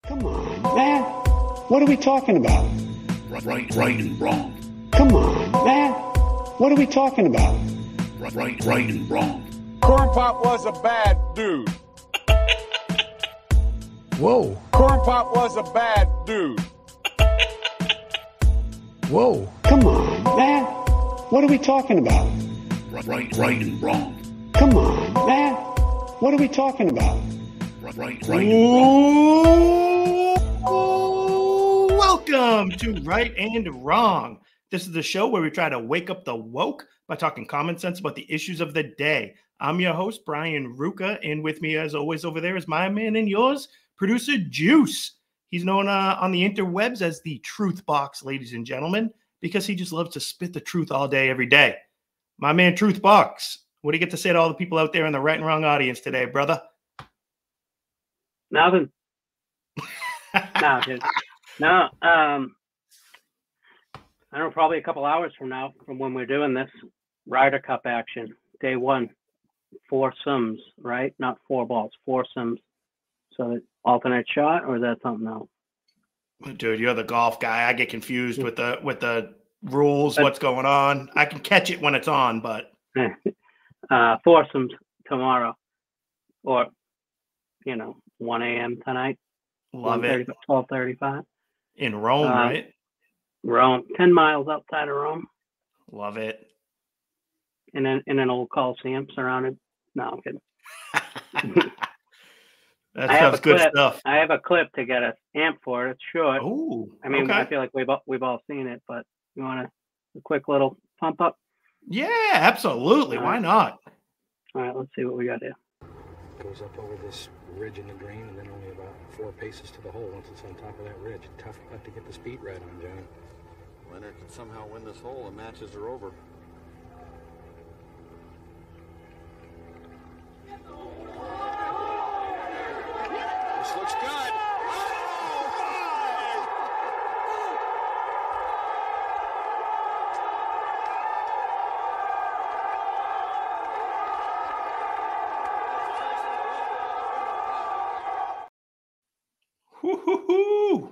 Come on, man. What are we talking about? Right and wrong. Come on, man. What are we talking about? Right and wrong. Corn Pop was a bad dude. Whoa. Corn Pop was a bad dude. Whoa. Come on, man. What are we talking about? Right and wrong. Come on, man. What are we talking about? Right and wrong. Welcome to Right and Wrong. This is the show where we try to wake up the woke by talking common sense about the issues of the day. I'm your host, Brian Ruka, and with me, as always, over there is my man and yours, producer Juice. He's known on the interwebs as the Truth Box, ladies and gentlemen, because he just loves to spit the truth all day, every day. My man, Truth Box, what do you get to say to all the people out there in the Right and Wrong audience today, brother? Nothing. No, I don't know, probably a couple hours from now, from when we're doing this Ryder Cup action, day one, foursomes, right? Not four balls, foursomes. So alternate shot, or is that something else? Dude, you're the golf guy. I get confused with the rules, what's going on. I can catch it when it's on, but foursomes tomorrow, or 1 a.m. tonight. Love it. 12:35 in Rome, right? Rome, 10 miles outside of Rome. Love it. In an old Coliseum, surrounded. No, I'm kidding. That sounds good stuff. I have a clip to get an amp for it. It's short. Ooh, I mean, okay. I feel like we've all seen it, but you want a quick little pump up? Yeah, absolutely. Why not? All right, let's see what we got here. Goes up over this ridge in the green and then only about 4 paces to the hole once it's on top of that ridge. Tough putt to get the speed right on, John. Winner can somehow win this hole and matches are over. This looks good.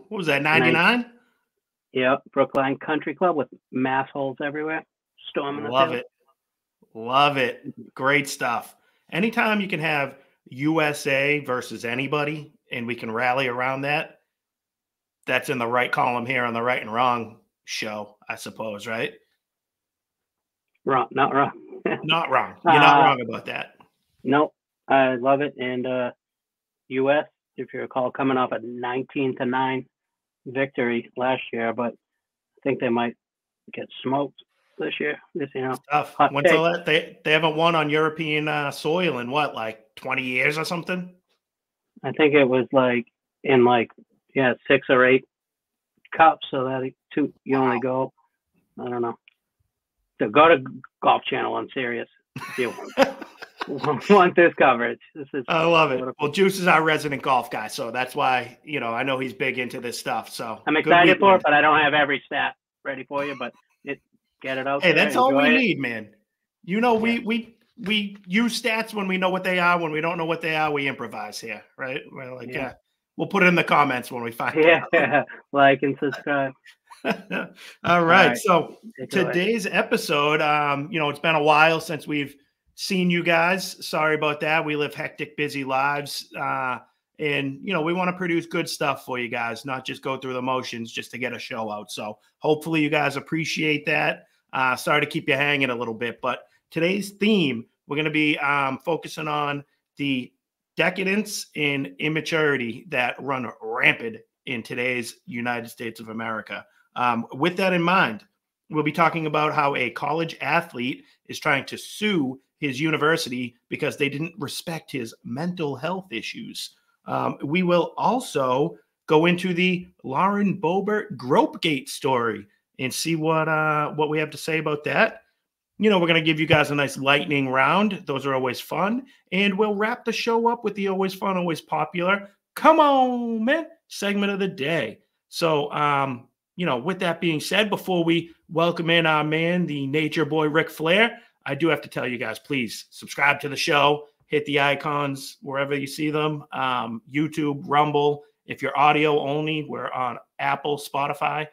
What was that, 99? Yep, Brookline Country Club with mass holes everywhere. Storming the Love field. it. Love it. Great stuff. Anytime you can have USA versus anybody and we can rally around that, that's in the right column here on the Right and Wrong show, I suppose, right? Wrong, not wrong. Not wrong. You're not wrong about that. Nope, I love it. And U.S., if you recall, coming off a 19-9 victory last year, but I think they might get smoked this year. It's tough. When's the they haven't won on European soil in what, like 20 years or something? I think it was in 6 or 8 cups, so that you only go, I don't know. So go to Golf Channel on Sirius if you want this coverage. I love it. Well, Juice is our resident golf guy, so that's why, I know he's big into this stuff. So I'm excited for it, but I don't have every stat ready for you, but get it out there. Hey, that's all we need, man. We use stats when we know what they are. When we don't know what they are, we improvise here, right? We're like, we'll put it in the comments when we find it. Yeah, like and subscribe. All right. So today's episode, it's been a while since we've seen you guys. Sorry about that. We live hectic, busy lives. And, we want to produce good stuff for you guys, not just go through the motions just to get a show out. So hopefully you guys appreciate that. Sorry to keep you hanging a little bit, but today's theme, we're going to be focusing on the decadence and immaturity that run rampant in today's United States of America. With that in mind, we'll be talking about how a college athlete is trying to sue his university because they didn't respect his mental health issues. We will also go into the Lauren Boebert Gropegate story and see what we have to say about that. We're going to give you guys a nice lightning round. Those are always fun. And we'll wrap the show up with the always fun, always popular, come on, man, segment of the day. So, with that being said, before we welcome in our man, the nature boy, Ric Flair, I do have to tell you guys, please subscribe to the show, hit the icons wherever you see them, YouTube, Rumble, If you're audio only, we're on Apple, Spotify.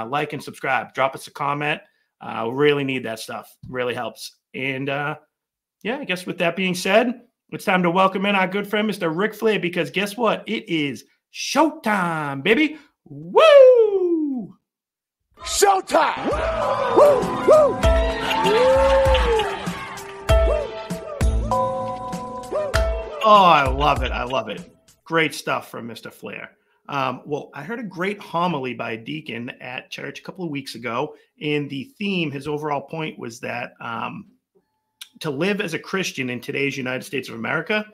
Like and subscribe. Drop us a comment. Really need that stuff. Really helps. And yeah, I guess with that being said, it's time to welcome in our good friend, Mr. Ric Flair, because guess what? It is showtime, baby. Woo! Showtime! Woo! Woo! Oh, I love it. I love it. Great stuff from Mr. Flair. Well, I heard a great homily by a deacon at church a couple of weeks ago, and the theme, his overall point was that to live as a Christian in today's United States of America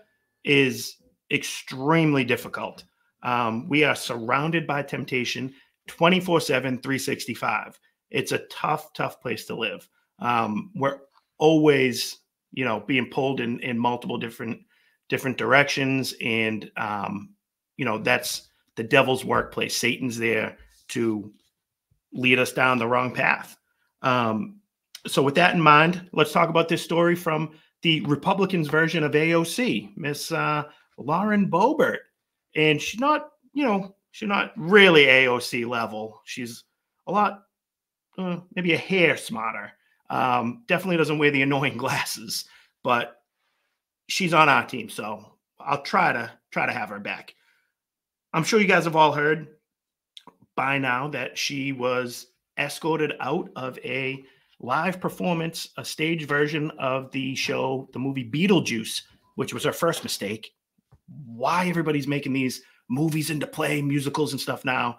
is extremely difficult. We are surrounded by temptation 24/7, 365. It's a tough, tough place to live. We're always, being pulled in multiple different directions. And, that's the devil's workplace. Satan's there to lead us down the wrong path. So with that in mind, let's talk about this story from the Republicans' version of AOC, Miss Lauren Boebert. And she's not really AOC level. She's a lot, maybe a hair smarter. Definitely doesn't wear the annoying glasses, but she's on our team. So I'll try to have her back. I'm sure you guys have all heard by now that she was escorted out of a live performance, a stage version of the movie Beetlejuice, which was her first mistake. Why everybody's making these movies into play, musicals and stuff now?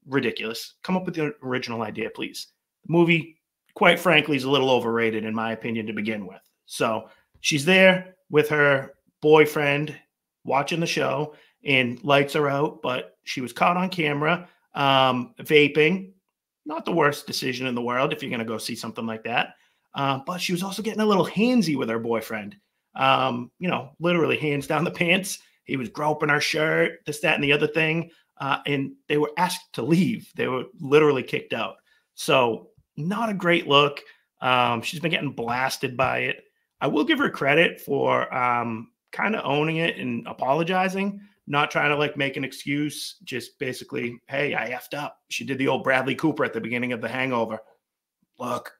Ridiculous. Come up with the original idea, please. The movie, quite frankly, is a little overrated, in my opinion, to begin with. So she's there with her boyfriend watching the show, and lights are out, but she was caught on camera vaping. Not the worst decision in the world if you're going to go see something like that. But she was also getting a little handsy with her boyfriend. Literally hands down the pants. He was groping her shirt, this, that, and the other thing. And they were asked to leave. They were literally kicked out. So not a great look. She's been getting blasted by it. I will give her credit for kind of owning it and apologizing, not trying to make an excuse, just basically, hey, I effed up. She did the old Bradley Cooper at the beginning of The Hangover. Look,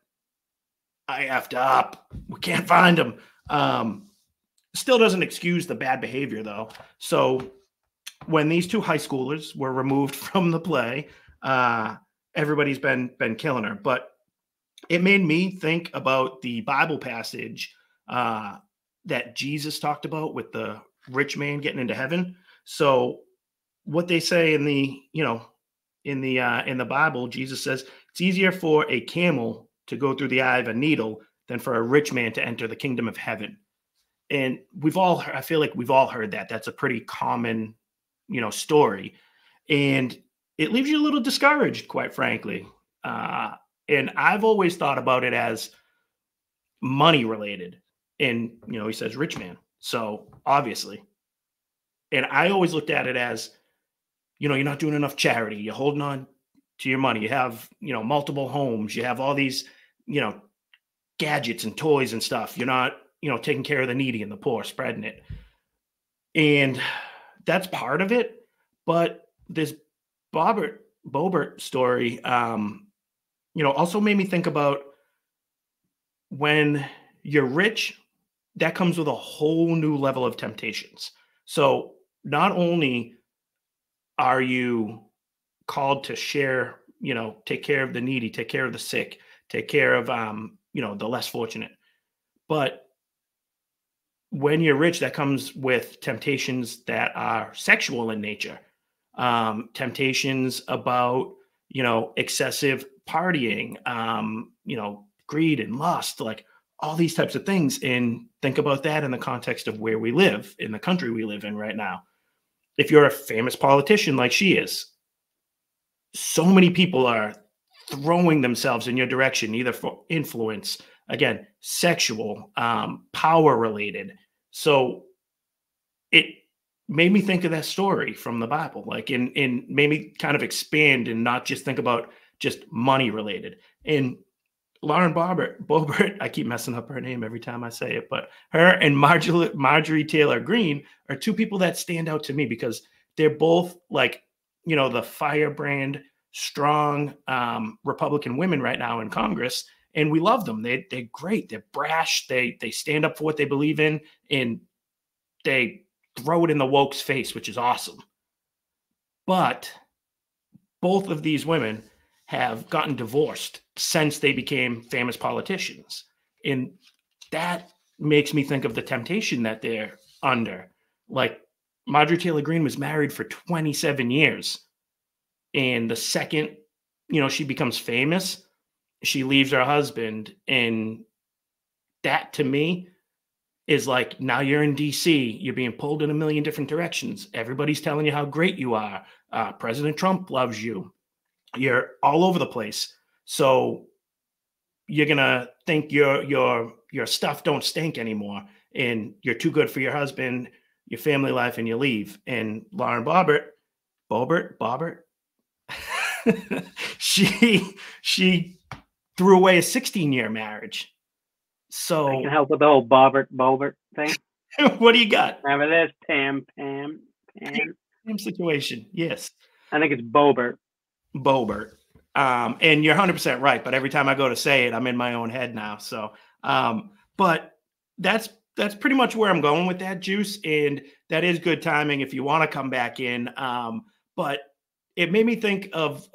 I effed up. We can't find him. Still doesn't excuse the bad behavior, though. So when these two high schoolers were removed from the play, everybody's been killing her. But it made me think about the Bible passage that Jesus talked about with the rich man getting into heaven. So what they say in the Bible, Jesus says it's easier for a camel to go through the eye of a needle than for a rich man to enter the kingdom of heaven. And I feel like we've all heard that. That's a pretty common, story. And it leaves you a little discouraged, quite frankly. And I've always thought about it as money related. And, he says rich man. So obviously. And I always looked at it as, you're not doing enough charity. You're holding on to your money. You have, multiple homes. You have all these, gadgets and toys and stuff. You're not, taking care of the needy and the poor, spreading it. And that's part of it. But this Boebert story, also made me think about when you're rich, that comes with a whole new level of temptations. So not only are you called to share, take care of the needy, take care of the sick, take care of, the less fortunate, but when you're rich, that comes with temptations that are sexual in nature, temptations about, excessive partying, greed and lust, all these types of things. And think about that in the context of where we live, in the country we live in right now. If you're a famous politician like she is, so many people are throwing themselves in your direction, either for influence, again, sexual, power related. So it made me think of that story from the Bible, and made me kind of expand and not just think about just money related. And Lauren Boebert, I keep messing up her name every time I say it, but her and Marjorie Taylor Greene are two people that stand out to me because they're both like, the firebrand, strong Republican women right now in Congress. And we love them. They're great. They're brash. They stand up for what they believe in, and they throw it in the woke's face, which is awesome. But both of these women have gotten divorced since they became famous politicians. And that makes me think of the temptation that they're under. Like, Marjorie Taylor Greene was married for 27 years. And the second, she becomes famous, she leaves her husband. And that, to me, is like, now you're in DC, you're being pulled in a million different directions. Everybody's telling you how great you are. President Trump loves you. You're all over the place. So you're going to think your stuff don't stink anymore, and you're too good for your husband, your family life, and you leave. And Lauren Boebert, she threw away a 16-year marriage. So I can help with the whole Boebert thing. What do you got? Remember this? Pam. Same situation. Yes. I think it's Boebert. And you're 100% right. But every time I go to say it, I'm in my own head now. So, but that's pretty much where I'm going with that, Juice. And that is good timing if you want to come back in. But it made me think of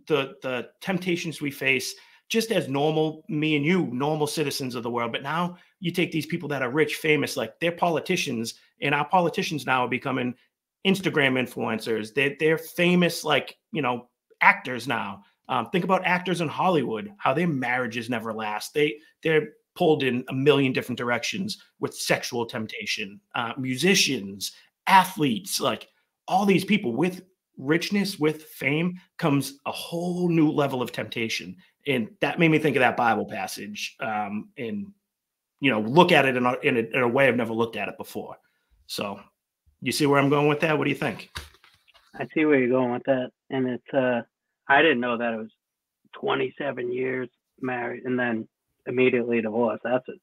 the temptations we face just as normal, me and you, normal citizens of the world. But now you take these people that are rich, famous, like they're politicians, and our politicians now are becoming Instagram influencers. They're famous, like, actors now. Think about actors in Hollywood, how their marriages never last. They're pulled in a million different directions with sexual temptation. Musicians, athletes, like all these people with richness, with fame, comes a whole new level of temptation. And that made me think of that Bible passage, and look at it in a way I've never looked at it before. So you see where I'm going with that? What do you think? I see where you're going with that. And it's, I didn't know that it was 27 years married and then immediately divorced. That's a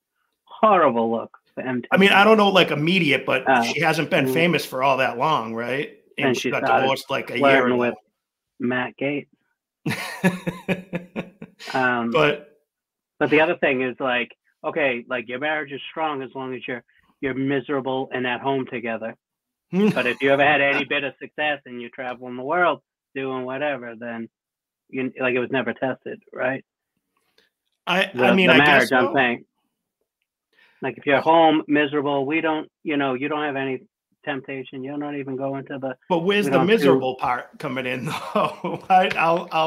horrible look for MTV. I mean, I don't know, like immediate, but she hasn't been famous for all that long, right? And she got divorced like a year ago. With Matt Gaetz. But the other thing is, like, okay, like, your marriage is strong as long as you're miserable and at home together. But if you ever had any bit of success and you travel in the world doing whatever, then it was never tested, right? I mean, I marriage, guess so. I'm saying, like, if you're home miserable, you don't have any temptation. You're not even going to the. But where's the miserable part coming in, though? Okay. I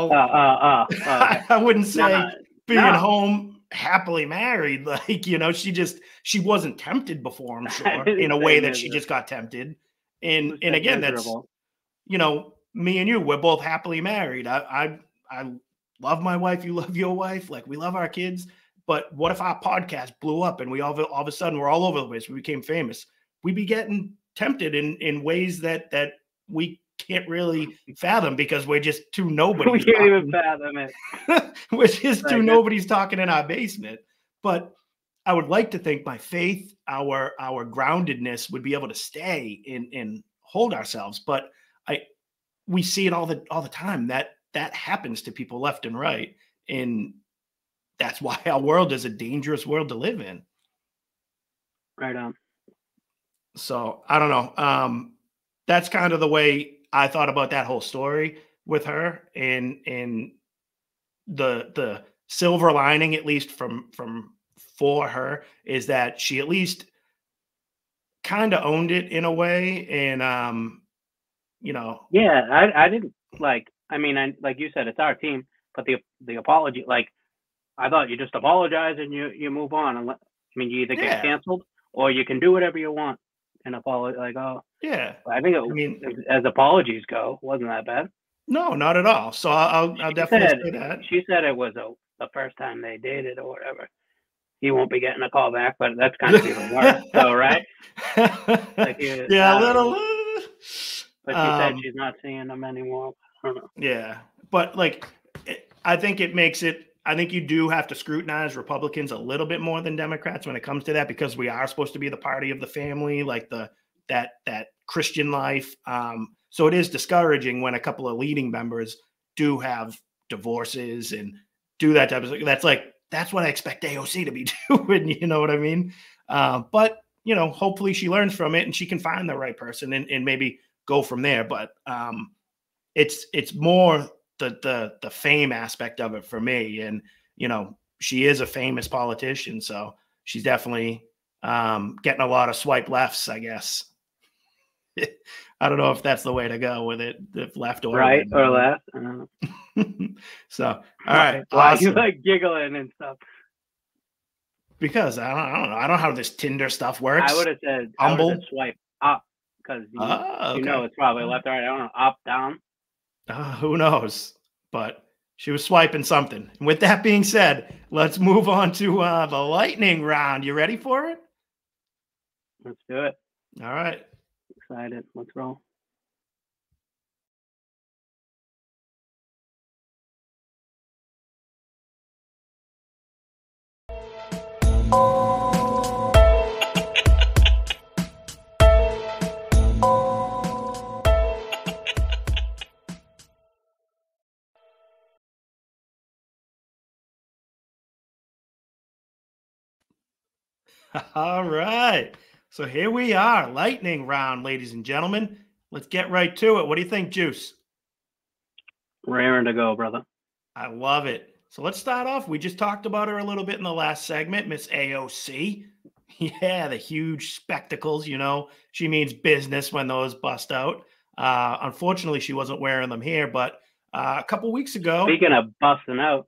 wouldn't say being home happily married. Like, she wasn't tempted before, I'm sure, in a way that she just got tempted. And again, miserable. That's, me and you, we're both happily married. I love my wife. You love your wife. Like, we love our kids. But what if our podcast blew up and we all of a sudden we're all over the place? We became famous. We'd be getting tempted in ways that we can't really fathom because we're just two nobodies. We can't even fathom it. We're just two nobodies talking in our basement. But I would like to think my faith, our groundedness would be able to stay and hold ourselves. But we see it all the time that happens to people left and right. And that's why our world is a dangerous world to live in. Right on. So I don't know. That's kind of the way I thought about that whole story with her, and the silver lining, at least for her, is that she at least kind of owned it in a way. And yeah, I didn't like. I mean, like you said, it's our team, but the apology, like, I thought you just apologize and you move on. And you either get canceled or you can do whatever you want and apologize. Like, yeah. I think as apologies go, wasn't that bad? No, not at all. So I'll definitely say that. She said it was the first time they dated or whatever. He won't be getting a call back, but that's kind of even worse. So, right? Like, yeah, a little. But she said she's not seeing them anymore. I don't know. Yeah, but like, I think it makes it. I think you do have to scrutinize Republicans a little bit more than Democrats when it comes to that, because we are supposed to be the party of the family, like that Christian life. So it is discouraging when a couple of leading members do have divorces and do that type of stuff. That's what I expect AOC to be doing. You know what I mean? But hopefully she learns from it and she can find the right person and maybe go from there. But it's more the fame aspect of it for me. And, she is a famous politician, so she's definitely getting a lot of swipe lefts, I guess. I don't know if that's the way to go with it, if left or right right. Or left. So, all right. Why Awesome. you like giggling and stuff? Because I don't know. I don't know how this Tinder stuff works. I would have said swipe up because it's probably left or right. I don't know, up, down. Who knows? But she was swiping something. And with that being said, let's move on to the lightning round. You ready for it? Let's do it. All right. Excited. Let's roll. All right. So here we are, lightning round, ladies and gentlemen. Let's get right to it. What do you think, Juice? Raring to go, brother. I love it. So let's start off. We just talked about her a little bit in the last segment, Miss AOC. Yeah, the huge spectacles, she means business when those bust out. Unfortunately, she wasn't wearing them here, but a couple weeks ago. Speaking of busting out.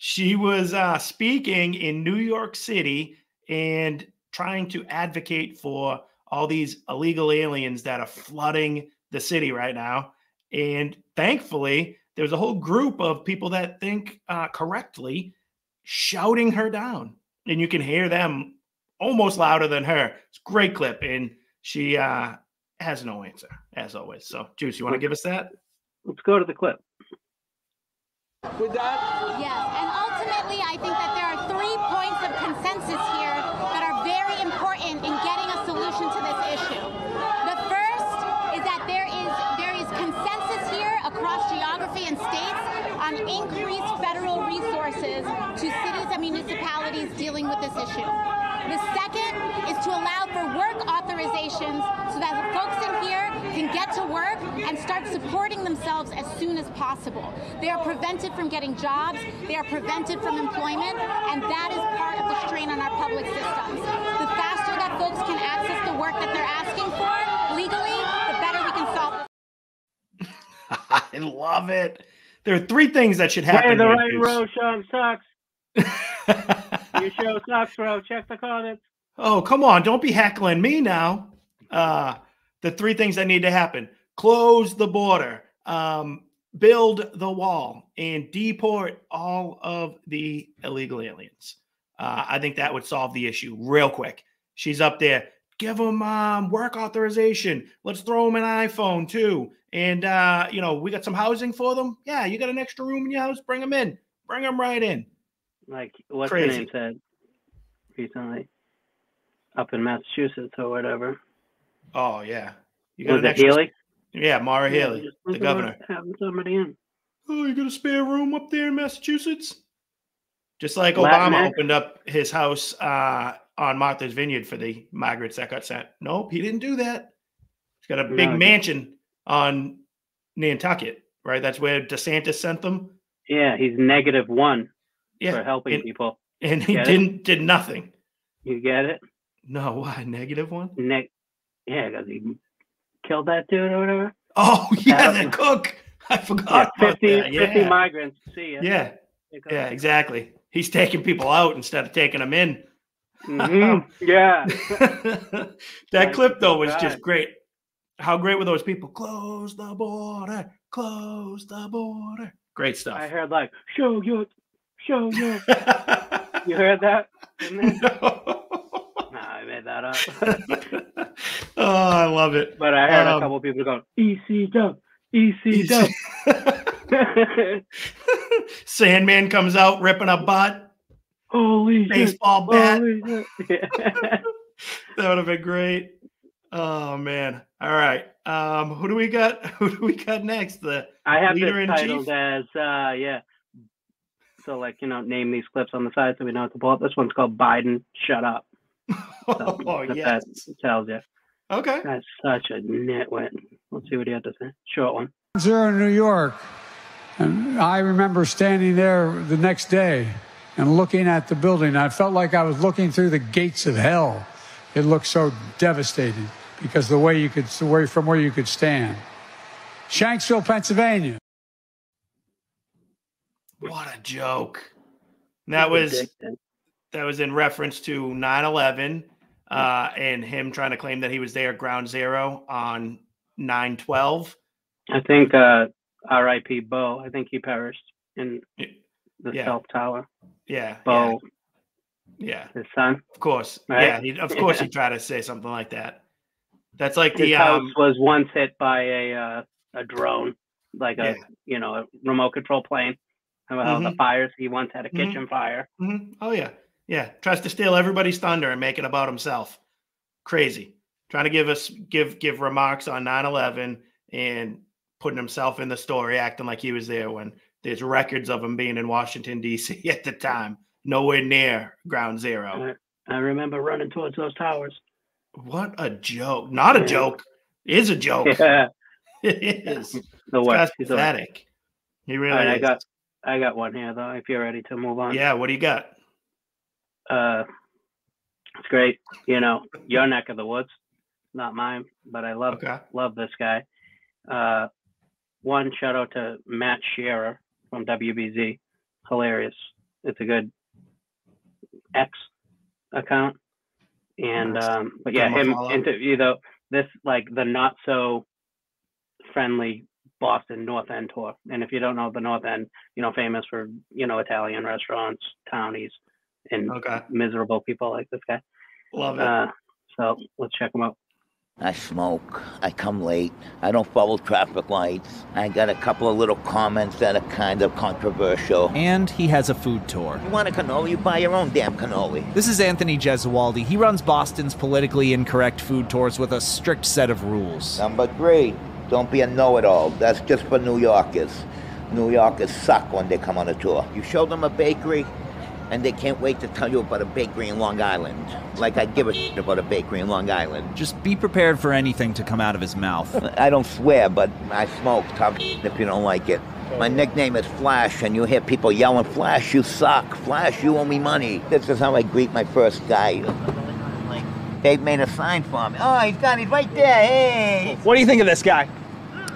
She was speaking in New York City and trying to advocate for all these illegal aliens that are flooding the city right now. And thankfully, there's a whole group of people that think correctly shouting her down. And you can hear them almost louder than her. It's a great clip. And she has no answer, as always. So, Juice, you want to give us that? Let's go to the clip. With that? Yes, and ultimately, I think that there are 3 points of consensus here that are very important in getting a solution to this issue. The first is that there is consensus here across geography and states on increased federal resources to cities and municipalities dealing with this issue. The second is to allow for work authorizations so that the folks in here can get to work and start supporting themselves as soon as possible. They are prevented from getting jobs, they are prevented from employment, and that is part of the strain on our public systems. The faster that folks can access the work that they're asking for legally, the better we can solve this. I love it. There are 3 things that should happen. Hey, the right row show sucks. Your show sucks, bro. Check the comments. Oh, come on. Don't be heckling me now. The 3 things that need to happen: close the border, build the wall, and deport all of the illegal aliens. I think that would solve the issue real quick. She's up there. Give them work authorization. Let's throw them an iPhone too. And, we got some housing for them. Yeah, you got an extra room in your house? Bring them in. Bring them right in. Like, what's the name said recently? Up in Massachusetts or whatever. Oh, yeah. You got an Healy? Yeah, Mara Healy, the governor. Having somebody in. Oh, you got a spare room up there in Massachusetts? Just like Obama opened up his house on Martha's Vineyard for the migrants that got sent. Nope, he didn't do that. He's got a big mansion on Nantucket, right? That's where DeSantis sent them. Yeah, he's -1 for helping people. And he did nothing. You get it? No, why? -1? Yeah, because he killed that dude or whatever. Oh, yeah, the cook. I forgot. 50 migrants. See ya. Yeah. Yeah, exactly. He's taking people out instead of taking them in. Mm-hmm. Yeah. That clip, though, was just great. How great were those people? Close the border. Close the border. Great stuff. I heard show you. You heard that? No. I made that up. Oh, I love it. But I heard a couple of people going, EC dub. Sandman comes out ripping a butt. Holy baseball bat. Holy That would have been great. Oh man. All right. Who do we got? Who do we got next? The I have this leader in titled chief? as So name these clips on the side so we know what to pull up. This one's called Biden Shut Up. So, Oh that yes. tells you. Okay. That's such a nitwit. Let's see what he had to say. Short one. Zero in New York. And I remember standing there the next day and looking at the building. I felt like I was looking through the gates of hell. It looked so devastating because from where you could stand. Shanksville, Pennsylvania. What a joke. That was in reference to 9/11 and him trying to claim that he was there ground zero on 9/12. I think R.I.P. Bo. I think he perished in the South Tower. Yeah. Bo. Yeah. His son. Of course. Right? Yeah. Of course he tried to say something like that. That's like His house was once hit by a drone, like a remote control plane. Remember how the fires? He once had a kitchen fire. Mm-hmm. Oh yeah. Yeah. Tries to steal everybody's thunder and make it about himself. Crazy. Trying to give remarks on 9/11 and putting himself in the story, acting like he was there when there's records of him being in Washington, D.C. at the time. Nowhere near ground zero. I remember running towards those towers. What a joke. Not a joke. It is a joke. Yeah. It is. The worst. It's pathetic. He really is. I got one here, though, if you're ready to move on. Yeah, what do you got? It's great. Your neck of the woods. Not mine, but I love this guy. One shout out to Matt Shearer from WBZ. Hilarious. It's a good X account. And but yeah, him interview though this the not so friendly Boston North End tour. And if you don't know the North End, famous for Italian restaurants, townies, and miserable people like this guy. Love it. So let's check him out. I smoke. I come late. I don't follow traffic lights. I got a couple of little comments that are kind of controversial. And he has a food tour. You want a cannoli? You buy your own damn cannoli. This is Anthony Gesualdi. He runs Boston's politically incorrect food tours with a strict set of rules. Number 3, don't be a know-it-all. That's just for New Yorkers. New Yorkers suck when they come on a tour. You show them a bakery, and they can't wait to tell you about a bakery in Long Island. Like I give a shit about a bakery in Long Island. Just be prepared for anything to come out of his mouth. I don't swear, but I smoke. Tough if you don't like it. My nickname is Flash, and you hear people yelling, Flash, you suck. Flash, you owe me money. This is how I greet my first guy. They've made a sign for me. Oh, he's right there. Hey. What do you think of this guy?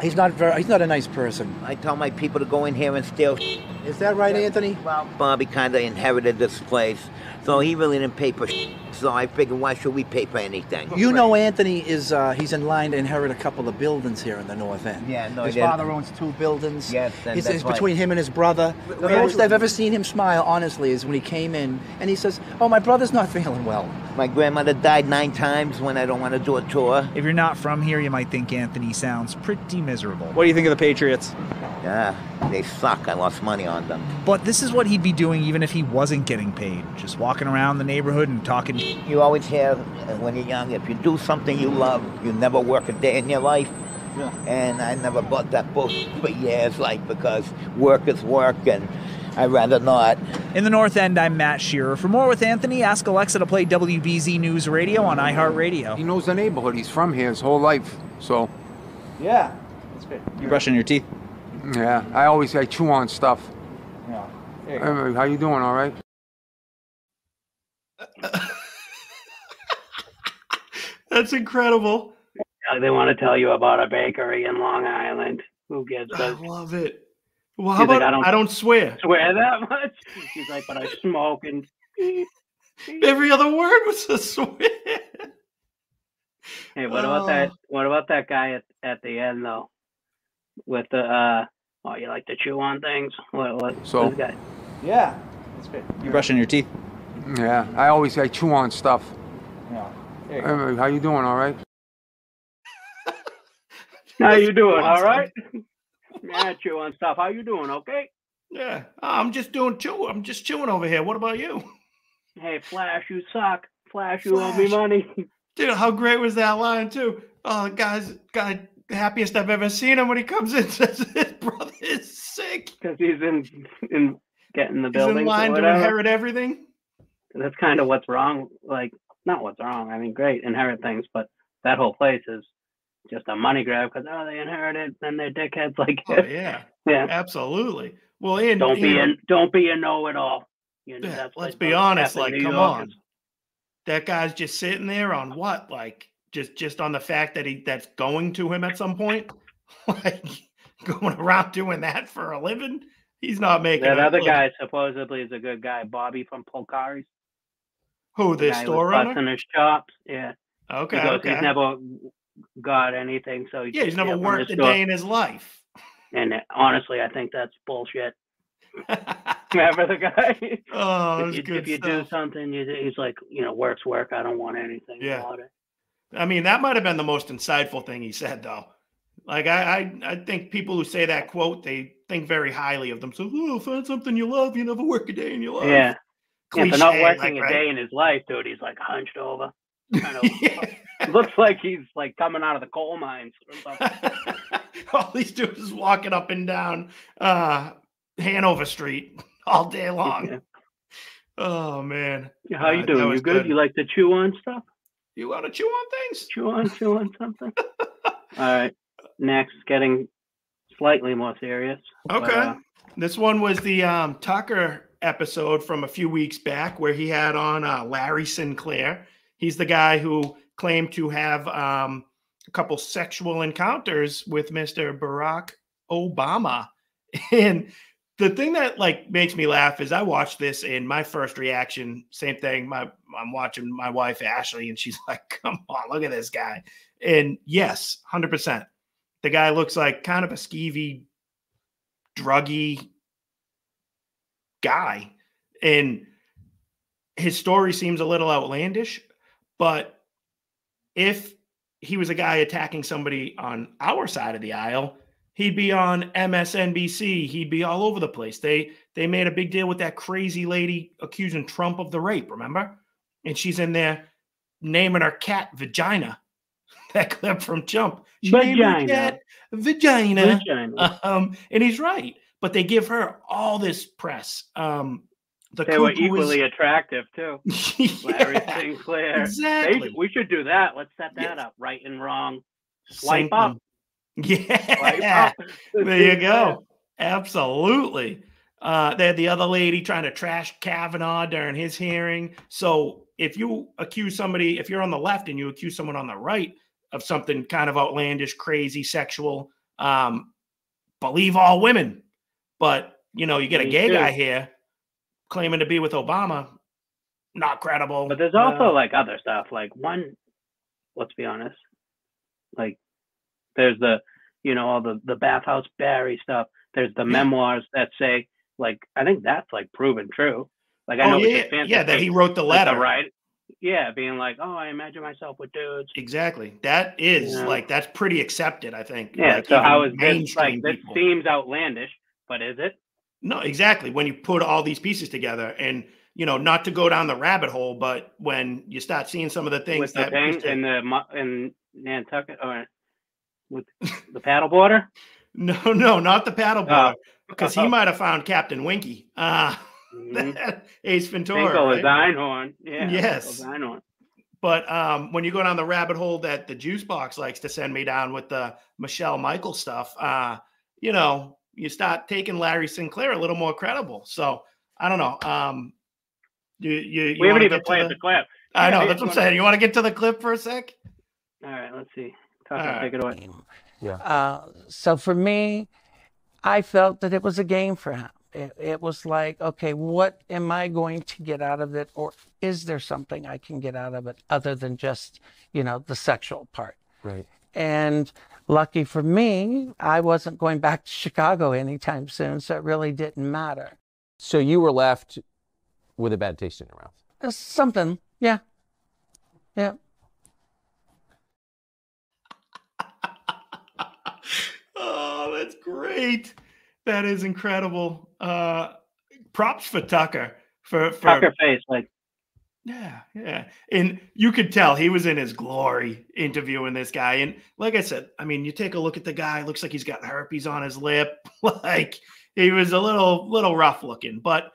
He's not a nice person. I tell my people to go in here and steal. Is that right, Anthony? Well, Bobby kind of inherited this place, so he really didn't pay for so I figured, why should we pay for anything? Anthony is, he's in line to inherit a couple of buildings here in the North End. Yeah, no, his father owns 2 buildings. Yes, it's between him and his brother. The most I've ever seen him smile, honestly, is when he came in and he says, oh, my brother's not feeling well. My grandmother died 9 times when I don't want to do a tour. If you're not from here, you might think Anthony sounds pretty miserable. What do you think of the Patriots? Yeah, they suck. I lost money on them. But this is what he'd be doing even if he wasn't getting paid. Just walking around the neighborhood and talking. You always hear when you're young, if you do something you love, you never work a day in your life. Yeah. And I never bought that book for years, because work is work, and I'd rather not. In the North End, I'm Matt Shearer. For more with Anthony, ask Alexa to play WBZ News Radio on iHeartRadio. He knows the neighborhood. He's from here his whole life, so. Yeah, that's good. You brushing your teeth? Yeah, I chew on stuff. Yeah. How you doing, all right? That's incredible. They want to tell you about a bakery in Long Island. Who gives a... I love it. Well, how about I don't swear? Swear that much? He's like, but I smoke and... Every other word was a swear. Hey, what about that guy at the end, though? With the, you like to chew on things? What so, this guy? Yeah, that's good. You brushing your teeth? Yeah, I chew on stuff. Yeah. How you doing, all right? How you doing, all right? Yeah, chew on stuff. How you doing, okay? Yeah, I'm just chewing over here. What about you? Hey, Flash, you suck. Flash, you owe me money. Dude, how great was that line too? Oh, guy, happiest I've ever seen him when he comes in says his brother is sick because he's in getting the he's building. in line to inherit everything. That's kind of what's wrong. Like, not what's wrong. I mean, great, inherit things, but that whole place is just a money grab because they inherited, and they're dickheads. Like, yeah, absolutely. Well, and don't be a know-it-all. You know, that's let's be honest. Like, come on, that guy's just sitting there on what? Like, just on the fact that that's going to him at some point, like going around doing that for a living. He's not making that other guy supposedly is a good guy, Bobby from Polcari's. Who, the store owner? Busting his chops. Yeah. Okay. He goes, he's never got anything, so he's never worked a day in his life. And honestly, I think that's bullshit. Remember the guy? Oh, if you do something, he's like, work's work. I don't want anything about it. I mean, that might have been the most insightful thing he said, though. Like, I think people who say that quote, they think very highly of themselves. Oh, find something you love. You never work a day in your life. Yeah. Cliche, for not working a day in his life, dude, he's like hunched over. Kind of looks like he's like coming out of the coal mines or something. All he's doing is walking up and down Hanover Street all day long. Yeah. Oh, man. How you doing? You good? You like to chew on stuff? You want to chew on things? Chew on something? All right. Next, getting slightly more serious. Okay. This one was the Tucker episode from a few weeks back where he had on Larry Sinclair. He's the guy who claimed to have a couple sexual encounters with Mr. Barack Obama. And the thing that like makes me laugh is I watched this and my first reaction, same thing. I'm watching my wife, Ashley, and she's like, come on, look at this guy. And yes, 100%. The guy looks like kind of a skeevy, druggy guy. And his story seems a little outlandish, but if he was a guy attacking somebody on our side of the aisle, he'd be on MSNBC. He'd be all over the place. They made a big deal with that crazy lady accusing Trump of the rape, remember? And she's in there naming her cat Vagina. That clip from Trump. She named her cat Vagina. And he's right. But they give her all this press. They were equally attractive, too. Larry Sinclair. Exactly. We should do that. Let's set that up. Right and wrong. Swipe up. Yeah. Swipe up. There you go. Absolutely. They had the other lady trying to trash Kavanaugh during his hearing. So if you accuse somebody, if you're on the left and you accuse someone on the right of something kind of outlandish, crazy, sexual, believe all women. But, you get a gay guy here claiming to be with Obama, not credible. But there's also like other stuff. Like let's be honest, like there's the, all the Bathhouse Barry stuff. There's the memoirs that say, like, I think that's like proven true. Like I know that he wrote the letter, right? Yeah, being like, oh, I imagine myself with dudes. Exactly. That is like that's pretty accepted, I think. Yeah. Like, so how is this like this seems outlandish, but is it? No, exactly. When you put all these pieces together and, not to go down the rabbit hole, but when you start seeing some of the things with that the thing in Nantucket or with the paddleboarder? No, not the paddleboard, because he might have found Captain Winky. Ace Ventura. Finkel right? is Einhorn. Yeah. Yes. Einhorn. But when you go down the rabbit hole that the juice box likes to send me down with the Michelle Michael stuff, you start taking Larry Sinclair a little more credible. So I don't know. You we haven't even played the clip. I know. That's what I'm saying. You want to get to the clip for a sec? All right. Let's see. Take it away. Yeah. So for me, I felt that it was a game for him. It was like, okay, what am I going to get out of it? Or is there something I can get out of it other than just, the sexual part? Right. And lucky for me, I wasn't going back to Chicago anytime soon, so it really didn't matter. So you were left with a bad taste in your mouth? Something, yeah. Yeah. Oh, that's great. That is incredible. Props for Tucker. For Tucker face, like Yeah, yeah. And you could tell he was in his glory interviewing this guy. And like I said, I mean, you take a look at the guy, looks like he's got herpes on his lip. Like he was a little rough looking. But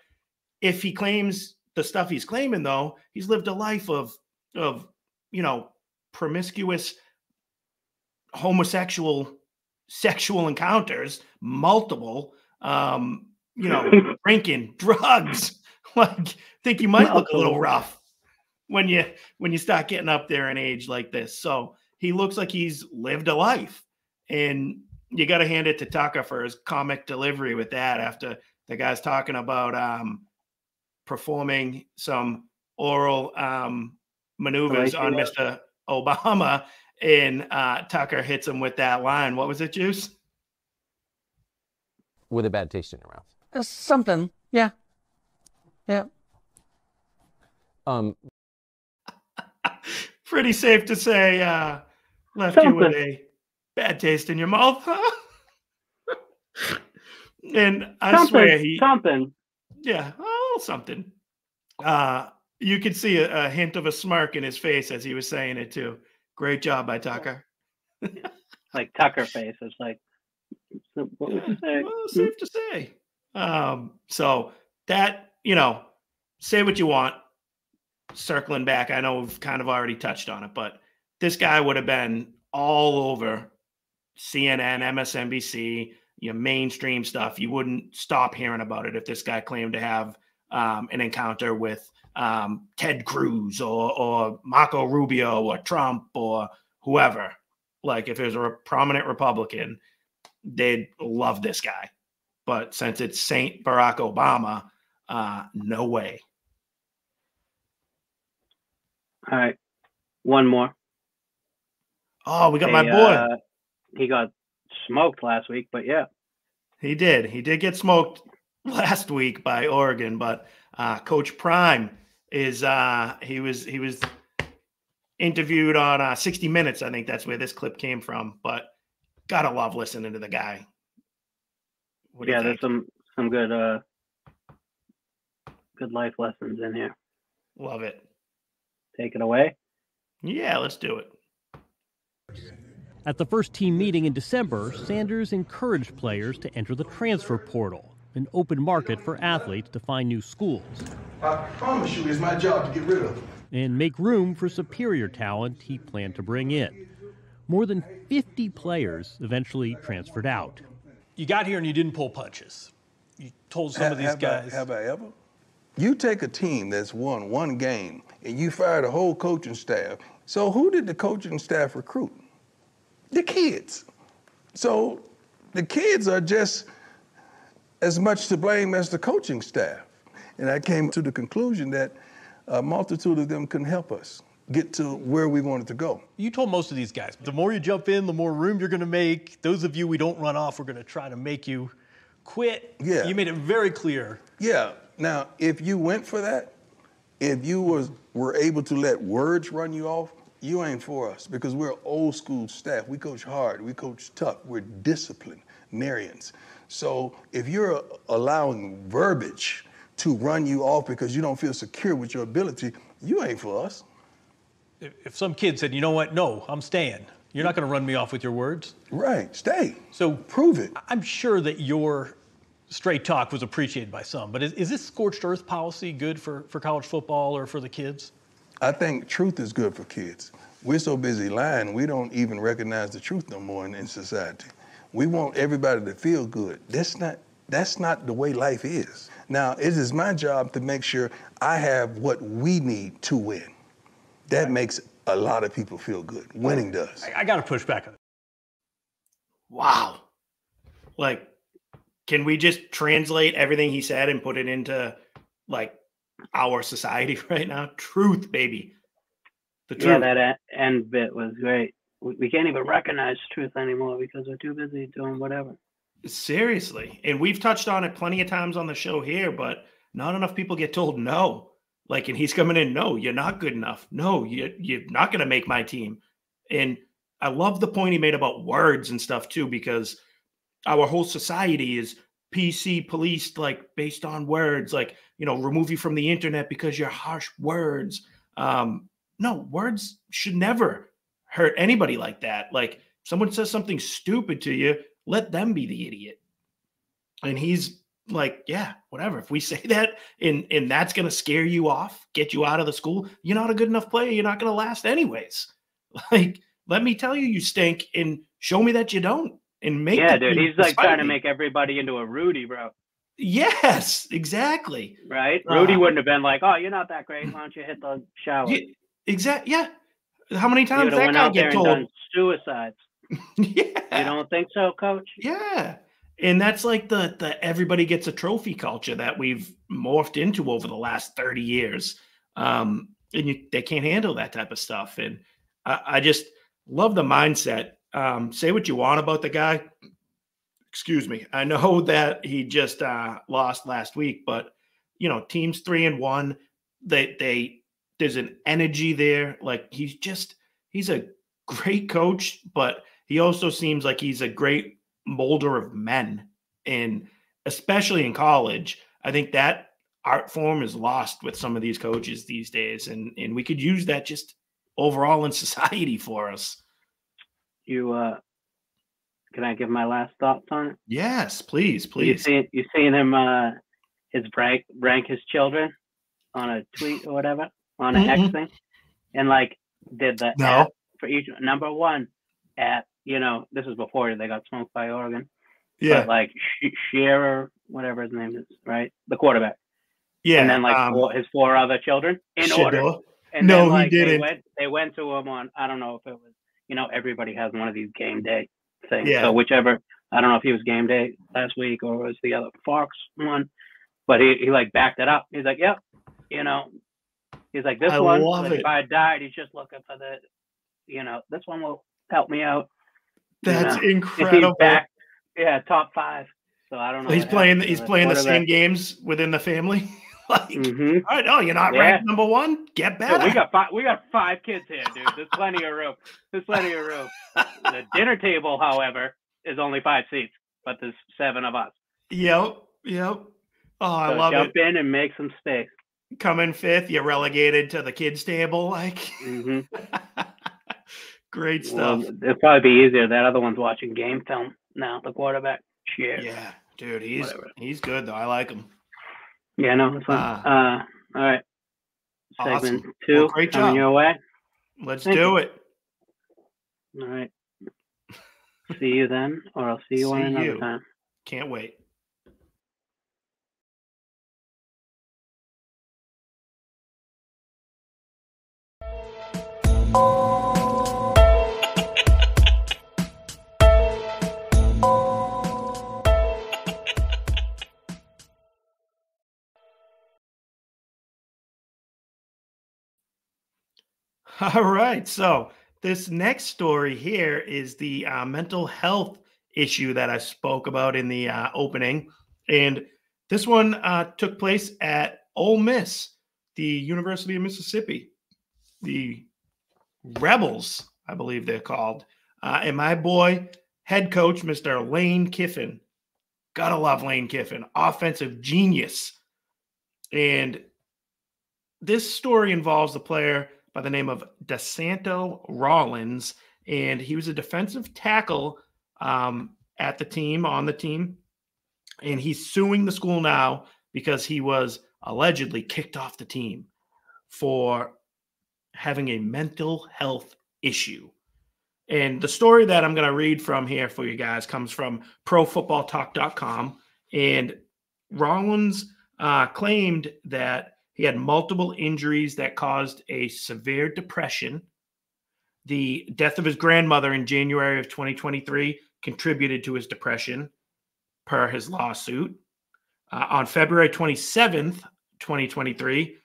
if he claims the stuff he's claiming, though, he's lived a life of promiscuous homosexual sexual encounters, multiple, drinking, drugs. Like, think you might look a little rough when you start getting up there in age like this. So he looks like he's lived a life, and you got to hand it to Tucker for his comic delivery with that. After the guy's talking about performing some oral maneuvers on Mr. Obama, and Tucker hits him with that line. What was it, Juice? With a bad taste in your mouth. Something, yeah. Yeah. Pretty safe to say, left you with a bad taste in your mouth, huh? And I swear something. Yeah, something. You could see a hint of a smirk in his face as he was saying it too. Great job by Tucker. Like Tucker face. It's like, what would you say? Well, safe to say. So that, say what you want. Circling back, I know we've kind of already touched on it, but this guy would have been all over CNN, MSNBC, mainstream stuff. You wouldn't stop hearing about it if this guy claimed to have an encounter with Ted Cruz or Marco Rubio or Trump or whoever. Like, if there's a prominent Republican, they'd love this guy. But since it's Saint Barack Obama, no way. All right. One more. Oh, we got my boy. He got smoked last week, but yeah. He did. He did get smoked last week by Oregon, but Coach Prime is he was interviewed on 60 Minutes. I think that's where this clip came from. But gotta love listening to the guy. Yeah, there's some good good life lessons in here. Love it. Take it away. Yeah, let's do it. At the first team meeting in December, Sanders encouraged players to enter the transfer portal, an open market for athletes to find new schools. I promise you, it's my job to get rid of them. And make room for superior talent he planned to bring in. More than 50 players eventually transferred out. You got here and you didn't pull punches. You told some of these guys. Have I ever? You take a team that's won one game and you fire the whole coaching staff. So who did the coaching staff recruit? The kids. So the kids are just as much to blame as the coaching staff. And I came to the conclusion that a multitude of them couldn't help us get to where we wanted to go. You told most of these guys, the more you jump in, the more room you're going to make. Those of you we don't run off, we're going to try to make you quit. Yeah. You made it very clear. Yeah. Now, if you went for that, if you were able to let words run you off, you ain't for us, because we're old school staff. We coach hard, we coach tough, we're disciplinarians. So if you're allowing verbiage to run you off because you don't feel secure with your ability, you ain't for us. If some kid said, you know what, no, I'm staying. You're not going to run me off with your words. Right, stay. So prove it. I'm sure that your straight talk was appreciated by some, but is this scorched earth policy good for college football or for the kids? I think truth is good for kids. We're so busy lying, we don't even recognize the truth no more in society. We want everybody to feel good. That's not the way life is. Now, it is my job to make sure I have what we need to win. That makes a lot of people feel good. Winning does. I got to push back on it. Wow. Like, can we just translate everything he said and put it into, like, our society right now? Truth, baby. The truth. Yeah, that end bit was great. We can't even recognize truth anymore because we're too busy doing whatever. Seriously. And we've touched on it plenty of times on the show here, but not enough people get told no. Like, and he's coming in, no, you're not good enough. No, you're not going to make my team. And I love the point he made about words and stuff too, because our whole society is PC policed, like based on words, like, remove you from the internet because you're harsh words. No, words should never hurt anybody like that. Like, someone says something stupid to you, let them be the idiot. And he's like, yeah, whatever. If we say that and that's going to scare you off, get you out of the school, you're not a good enough player. You're not going to last anyways. Like, let me tell you, you stink, and show me that you don't. And make dude, he's like trying to make everybody into a Rudy, bro. Yes, exactly. Right? Rudy wouldn't have been like, oh, you're not that great. Why don't you hit the shower? Exactly. Yeah. How many times that went guy out there get and told? done suicides. Yeah. You don't think so, Coach? Yeah. And that's like the everybody gets a trophy culture that we've morphed into over the last 30 years. And they can't handle that type of stuff. And I just love the mindset. Say what you want about the guy. Excuse me. I know that he just lost last week, but team's 3-1. There's an energy there. Like, he's a great coach, but he also seems like he's a great molder of men. And especially in college, I think that art form is lost with some of these coaches these days. And we could use that just overall in society for us. Can I give my last thoughts on it? Yes, please. You seen him rank his children on a tweet or whatever, on an X thing, and like did the at for each number one at, this is before they got smoked by Oregon. Yeah. But like Shearer, whatever his name is, right? The quarterback. Yeah. And then like his 4 other children in order. And no, then, like, he didn't. They went to him on, I don't know if it was, everybody has one of these game day things. Yeah. So whichever, I don't know if he was game day last week or was the other Fox one, but he like backed it up. He's like, yep, he's like, this one, like, if I died, he's just looking for this one will help me out. That's incredible. He's back, top 5. So I don't know. He's playing the same games within the family. Like, all right, no, you're not ranked number 1. Get better. So we got 5 kids here, dude. There's plenty of room. The dinner table, however, is only 5 seats, but there's 7 of us. Yep. Oh, I love it. Jump in and make some space. Come in 5th, you're relegated to the kids' table. Like, great stuff. Well, it'll probably be easier. That other one's watching game film now. The quarterback. Yeah, dude, he's good though. I like him. Yeah, no, it's fun. All right. Segment Awesome. 2 Well, great coming job. your way. Let's Thank do you. it. All right. See you then, or I'll see you on another time. Can't wait. All right. So this next story here is the mental health issue that I spoke about in the opening. And this one took place at Ole Miss, the University of Mississippi, the Rebels, I believe they're called. And my boy, head coach, Mr. Lane Kiffin. Gotta love Lane Kiffin, offensive genius. And this story involves a player by the name of DeSanto Rollins, and he was a defensive tackle on the team, and he's suing the school now because he was allegedly kicked off the team for having a mental health issue. And the story that I'm going to read from here for you guys comes from ProFootballTalk.com, and Rollins claimed that he had multiple injuries that caused a severe depression. The death of his grandmother in January of 2023 contributed to his depression, per his lawsuit. On February 27th, 2023,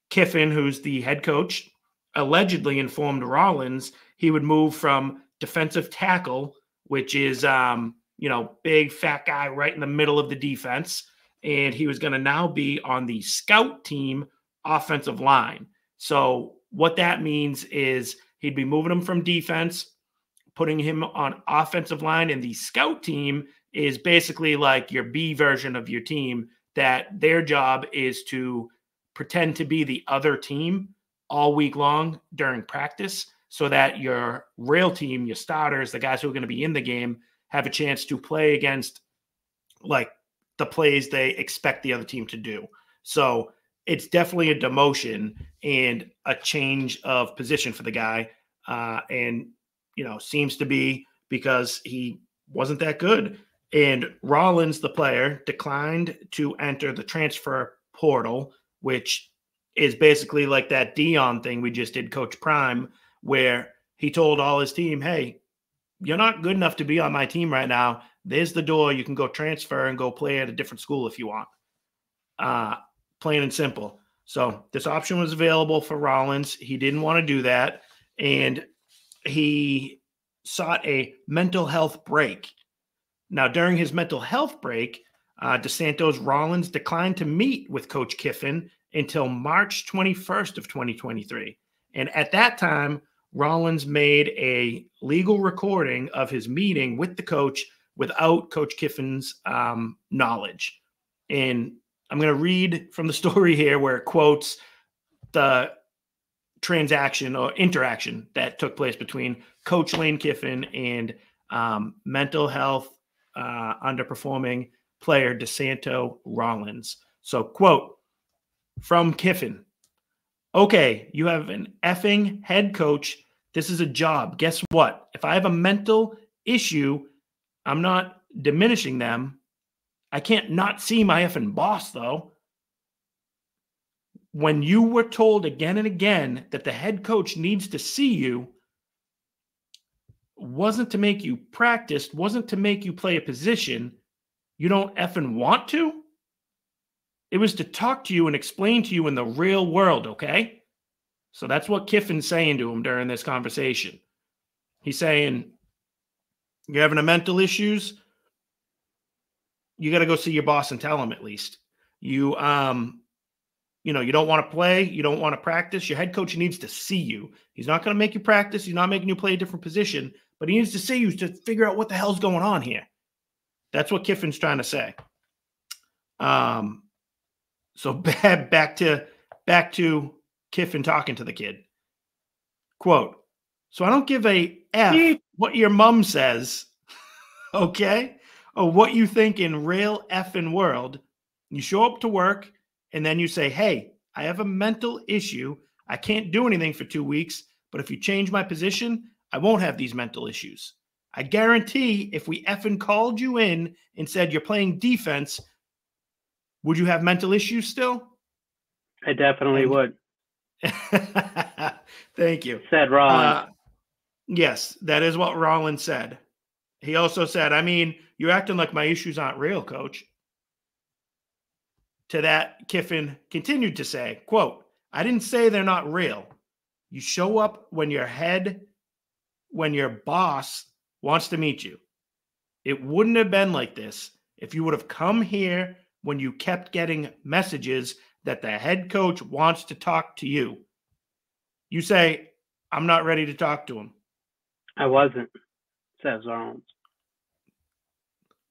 Kiffin, who's the head coach, allegedly informed Rollins he would move from defensive tackle, which is, big fat guy right in the middle of the defense, and he was going to now be on the scout team offensive line. So what that means is he'd be moving him from defense, putting him on offensive line, and the scout team is basically like your B version of your team, that their job is to pretend to be the other team all week long during practice, so that your real team, your starters, the guys who are going to be in the game, have a chance to play against like the plays they expect the other team to do. So it's definitely a demotion and a change of position for the guy. And, seems to be because he wasn't that good. And Rollins, the player, declined to enter the transfer portal, which is basically like that Dion thing we just did, Coach Prime, where he told all his team, hey, you're not good enough to be on my team right now. There's the door. You can go transfer and go play at a different school if you want. Plain and simple. So this option was available for Rollins. He didn't want to do that. And he sought a mental health break. Now, during his mental health break, DeSantos Rollins declined to meet with Coach Kiffin until March 21st of 2023. And at that time, Rollins made a legal recording of his meeting with the coach without Coach Kiffin's knowledge. And I'm going to read from the story here where it quotes the transaction or interaction that took place between Coach Lane Kiffin and mental health underperforming player DeSanto Rollins. So, quote from Kiffin: okay, you have an effing head coach. This is a job. Guess what? If I have a mental issue, I'm not diminishing them. I can't not see my effing boss, though. When you were told again and again that the head coach needs to see you, wasn't to make you practice, wasn't to make you play a position you don't effing want to. It was to talk to you and explain to you in the real world, okay? So that's what Kiffin's saying to him during this conversation. He's saying, you're having a mental issues, you got to go see your boss and tell him at least. You don't want to play, you don't want to practice, your head coach needs to see you. He's not going to make you practice, he's not making you play a different position, but he needs to see you to figure out what the hell's going on here. That's what Kiffin's trying to say. So back to Kiffin talking to the kid. Quote, so I don't give a F what your mom says, okay? Or what you think in real effing world. You show up to work and then you say, hey, I have a mental issue. I can't do anything for 2 weeks, but if you change my position, I won't have these mental issues. I guarantee if we effing called you in and said you're playing defense, would you have mental issues still? I definitely would. Thank you. Said Rollins. Yes, that is what Rollins said. He also said, I mean, you're acting like my issues aren't real, coach. To that, Kiffin continued to say, quote, I didn't say they're not real. You show up when your boss wants to meet you. It wouldn't have been like this if you would have come here when you kept getting messages that the head coach wants to talk to you. You say, I'm not ready to talk to him. I wasn't, says Rollins.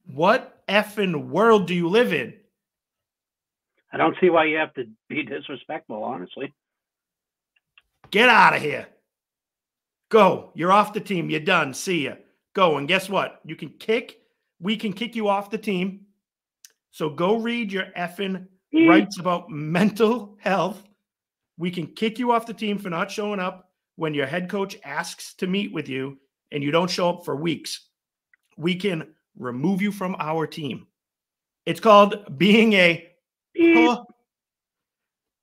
What effing world do you live in? I don't see why you have to be disrespectful, honestly. Get out of here. Go. You're off the team. You're done. See ya. Go. And guess what? We can kick you off the team. So go read your effing rights about mental health. We can kick you off the team for not showing up when your head coach asks to meet with you and you don't show up for weeks. We can remove you from our team. It's called being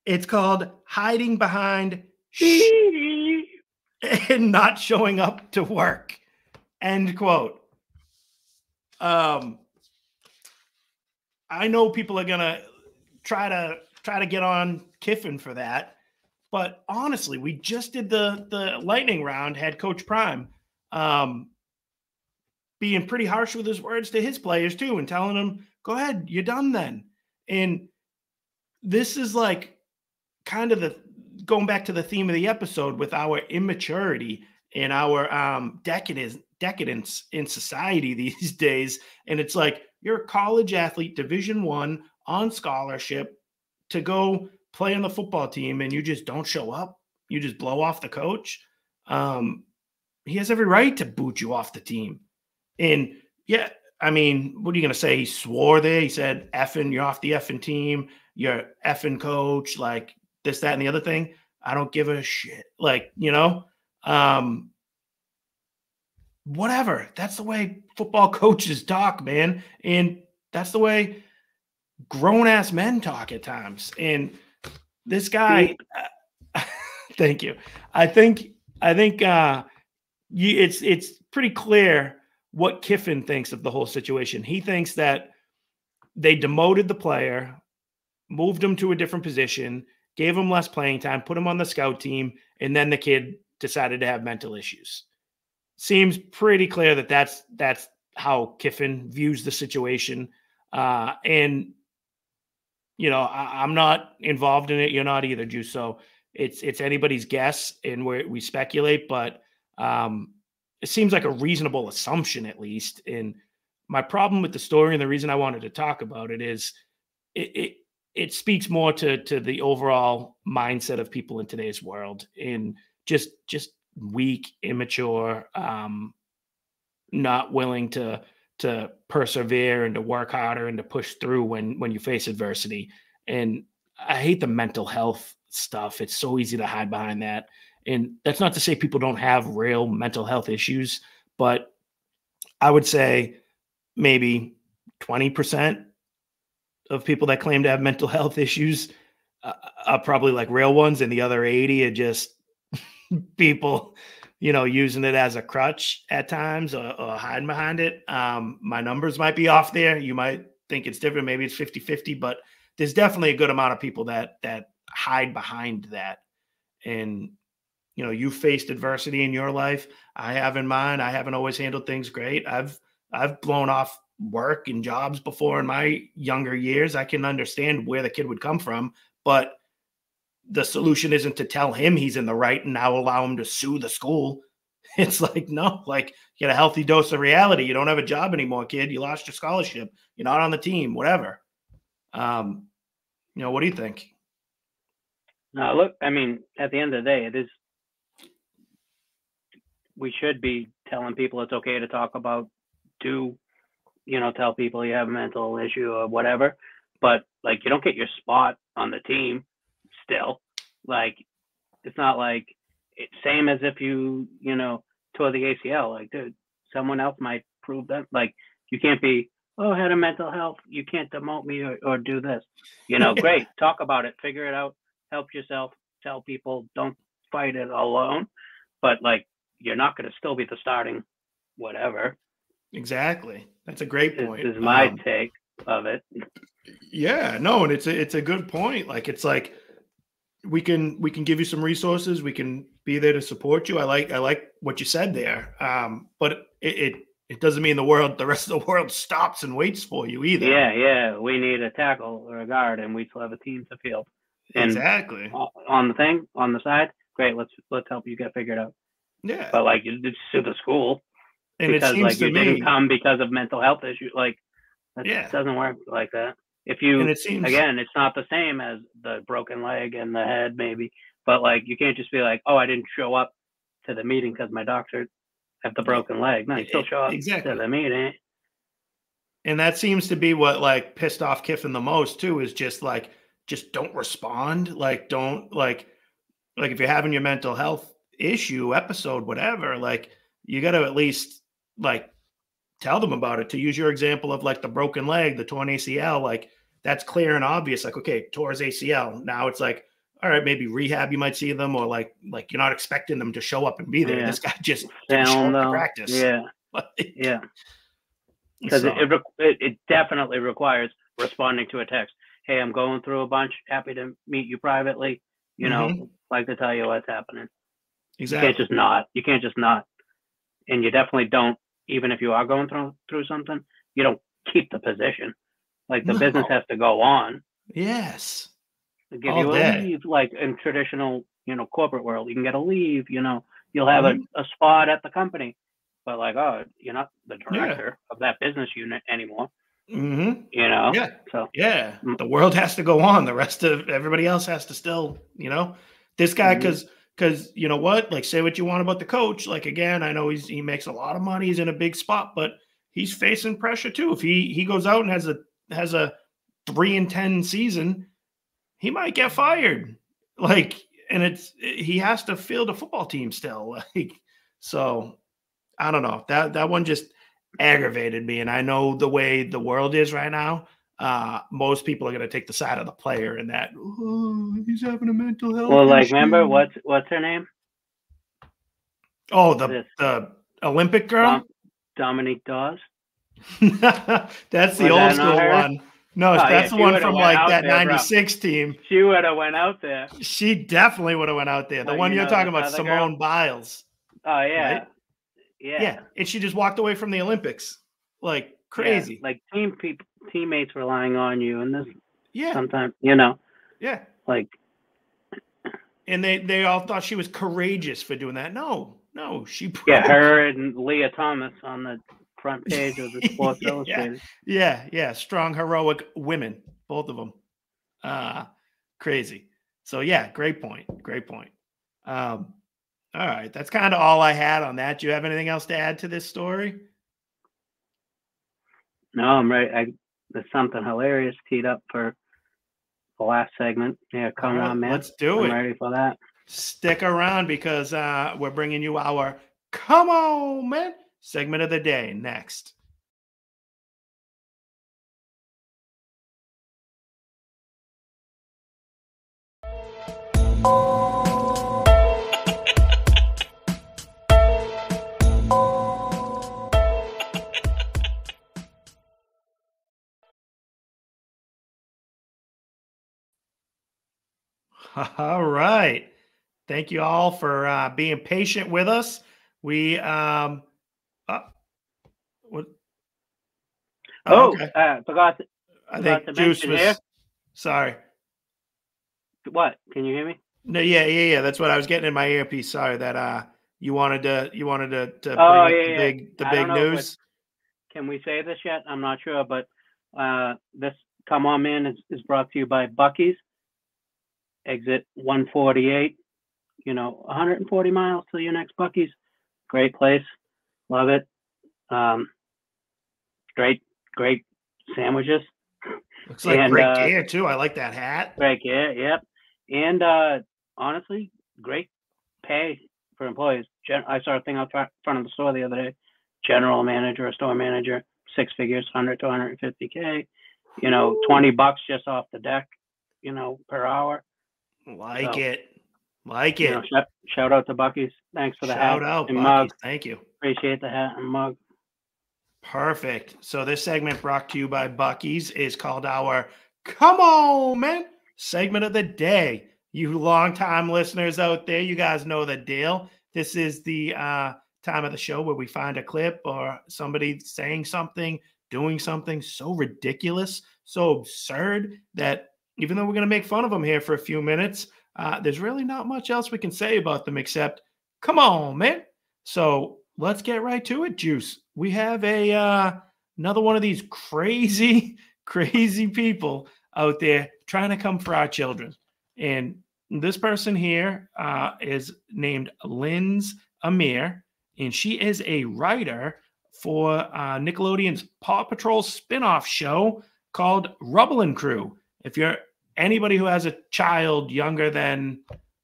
it's called hiding behind and not showing up to work. End quote. I know people are gonna try to get on Kiffin for that, but honestly, we just did the lightning round. Had Coach Prime being pretty harsh with his words to his players too, and telling them, "Go ahead, you're done then." And this is like kind of going back to the theme of the episode with our immaturity and our decadence decadence in society these days. And it's like, you're a college athlete, Division I, on scholarship, to go play on the football team, and you just don't show up. You just blow off the coach. He has every right to boot you off the team. And yeah, I mean, what are you going to say? He swore there. He said, effing, you're off the effing team. You're effing coach, like this, that, and the other thing. I don't give a shit. Like, whatever. That's the way football coaches talk, man. And that's the way grown-ass men talk at times. And this guy, thank you. I think it's pretty clear what Kiffin thinks of the whole situation. He thinks that they demoted the player, moved him to a different position, gave him less playing time, put him on the scout team, and then the kid decided to have mental issues. Seems pretty clear that that's how Kiffin views the situation. And I'm not involved in it. You're not either, Juice. So it's anybody's guess, and we speculate, but it seems like a reasonable assumption, at least. And my problem with the story, and the reason I wanted to talk about it, is it speaks more to the overall mindset of people in today's world, and just weak, immature, not willing to persevere and to work harder and to push through when you face adversity. And I hate the mental health stuff. It's so easy to hide behind that. And that's not to say people don't have real mental health issues, but I would say maybe 20% of people that claim to have mental health issues are probably like real ones, and the other 80 are just people, using it as a crutch at times, or hiding behind it. My numbers might be off there. You might think it's different. Maybe it's 50-50, but there's definitely a good amount of people that hide behind that. And, you faced adversity in your life. I have in mine. I haven't always handled things great. I've blown off work and jobs before in my younger years. I can understand where the kid would come from, but the solution isn't to tell him he's in the right and now allow him to sue the school. It's like, no, like, get a healthy dose of reality. You don't have a job anymore, kid. You lost your scholarship. You're not on the team, whatever. What do you think? No, look, I mean, at the end of the day, we should be telling people it's okay to talk about, tell people you have a mental issue or whatever, but like, you don't get your spot on the team still. Like, it's not like it's same as if you tore the ACL. Like, dude, someone else might prove that. Like, you can't be, I had a mental health, you can't demote me or do this. Great, talk about it, figure it out, help yourself, tell people, don't fight it alone. But like, you're not going to still be the starting whatever. Exactly. That's a great point. This is my take of it. Yeah, no, and it's a good point. Like, it's like, we can give you some resources. We can be there to support you. I like what you said there. But it doesn't mean the rest of the world stops and waits for you either. Yeah. We need a tackle or a guard, and we still have a team to field. And exactly. On the side, great. Let's help you get figured out. Yeah. But like, you did sue the school, and because it seems like to you me, didn't come because of mental health issues. Like, that doesn't work like that. If you, again, it's not the same as the broken leg and the head, maybe, but like, you can't just be like, I didn't show up to the meeting because my doctor had the broken leg. No, you still show up to the meeting. And that seems to be what like pissed off Kiffin the most too, is just don't respond. Like, don't like if you're having your mental health issue episode, whatever, like, you got to at least like tell them about it. To use your example of like the broken leg, the torn ACL, like, that's clear and obvious. Like, okay, tore his ACL. Now it's like, all right, maybe rehab, you might see them, or like you're not expecting them to show up and be there. Yeah. This guy just didn't show up to practice. Yeah. Because it definitely requires responding to a text. Hey, I'm going through a bunch. Happy to meet you privately. Like to tell you what's happening. Exactly. You can't just not. And you definitely don't, even if you are going through something, you don't keep the position. Like, the business has to go on. Yes. They give you a leave, like in traditional, corporate world. You can get a leave, you'll have a spot at the company. but like, oh, you're not the director of that business unit anymore. Mm-hmm. You know? Yeah. So yeah, the world has to go on. The rest of everybody else has to still, this guy, because you know what, like, say what you want about the coach. Like, again, I know he makes a lot of money. He's in a big spot, but he's facing pressure too. If he goes out and has a 3-10 season, he might get fired. Like, and he has to field a football team still. Like, so I don't know. That one just aggravated me. And I know the way the world is right now, most people are going to take the side of the player in that. Oh, he's having a mental health well, like, issue. remember what's her name? Oh, the Olympic girl? Dominique Dawes. That's the old school one. No, that's the one from like that 96 team. She would have went out there. She definitely would have went out there. The one you're talking about, Simone Biles. Oh, yeah. Right? Yeah. And she just walked away from the Olympics. Like, crazy. Yeah. Like, teammates relying on you, and this sometimes, Yeah. Like, and they all thought she was courageous for doing that. No, she broke. Yeah, her and Leah Thomas on the front page of the Sports Illustrated. Yeah. Strong, heroic women, both of them. Crazy. So yeah, great point. All right, that's kind of all I had on that. Do you have anything else to add to this story? No, I'm ready. There's something hilarious teed up for the last segment. Yeah, come on, man. Let's do it. I'm ready for that. Stick around because we're bringing you our Come On, Man segment of the day next. All right. Thank you all for being patient with us. We what? Okay. Forgot I think to Juice mention was here. sorry. What? Can you hear me? No, yeah. That's what I was getting in my earpiece. Sorry that you wanted to bring up the big news. Can we say this yet? I'm not sure, but this Come On Man is brought to you by Buc-ee's. Exit 148. 140 miles to your next Buc-ee's. Great place. Love it. Great sandwiches. Looks like great gear too. I like that hat. Great gear, yep. And honestly, great pay for employees. I saw a thing out front of the store the other day. General manager or store manager, 6 figures, 100 to 150K. $20 just off the deck, per hour. Like it. Shout out to Buc-ee's. Thanks for the hat. Shout out, and Buc-ee's. mug. Thank you. Appreciate the hat and mug. Perfect. So this segment brought to you by Buc-ee's is called our Come On, Man segment of the day. You longtime listeners out there, you guys know the deal. This is the time of the show where we find a clip or somebody saying something, doing something so ridiculous, so absurd that even though we're going to make fun of them here for a few minutes, there's really not much else we can say about them except, come on, man. So let's get right to it, Juice. We have another one of these crazy people out there trying to come for our children. And this person here is named Linz Amir, and she is a writer for Nickelodeon's Paw Patrol spinoff show called Rubble and Crew. If you're anybody who has a child younger than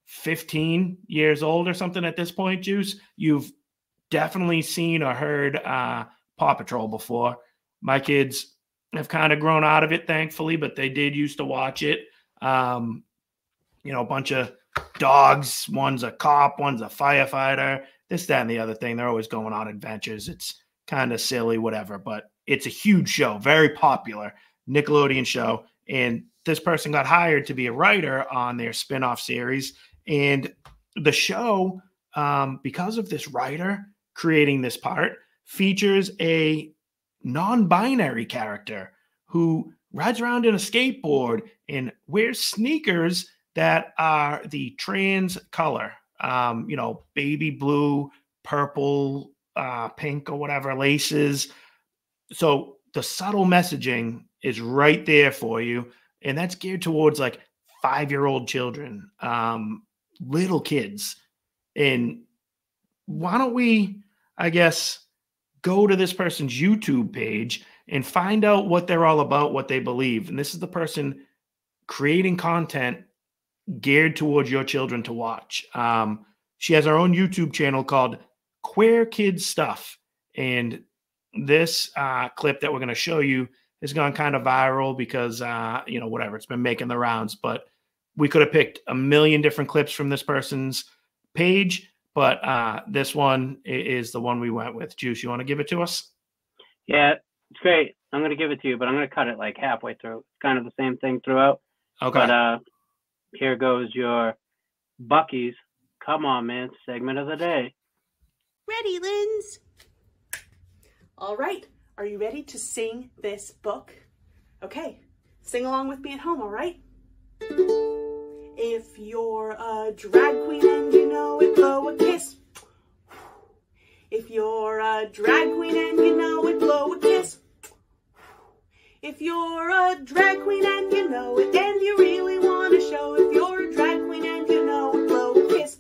15 years old or something at this point, Juice, you've definitely seen or heard Paw Patrol before. My kids have kind of grown out of it, thankfully, but they did used to watch it. A bunch of dogs. One's a cop, one's a firefighter, this, that, and the other thing. They're always going on adventures. It's kind of silly, whatever, but it's a huge show, very popular Nickelodeon show. And this person got hired to be a writer on their spinoff series. And the show, because of this writer creating this part, features a non-binary character who rides around in a skateboard and wears sneakers that are the trans color, baby blue, purple, pink or whatever laces. So the subtle messaging is right there for you. And that's geared towards like 5-year-old children, little kids. And why don't we, I guess, go to this person's YouTube page and find out what they're all about, what they believe. And this is the person creating content geared towards your children to watch. She has her own YouTube channel called Queer Kids Stuff. And this clip that we're going to show you has gone kind of viral because, whatever, it's been making the rounds. But we could have picked a million different clips from this person's page. But this one is the one we went with. Juice, you want to give it to us? Yeah, it's great. I'm going to give it to you, but I'm going to cut it like halfway through. It's kind of the same thing throughout. Okay. But here goes your Bucky's Come On Man segment of the day. Ready, Linz? All right. Are you ready to sing this book? Okay. Sing along with me at home, all right? If you're a drag queen and you know it, blow a kiss. If you're a drag queen and you know it, blow a kiss. If you're a drag queen and you know it, and you really want to show, if you're a drag queen and you know it, blow a kiss.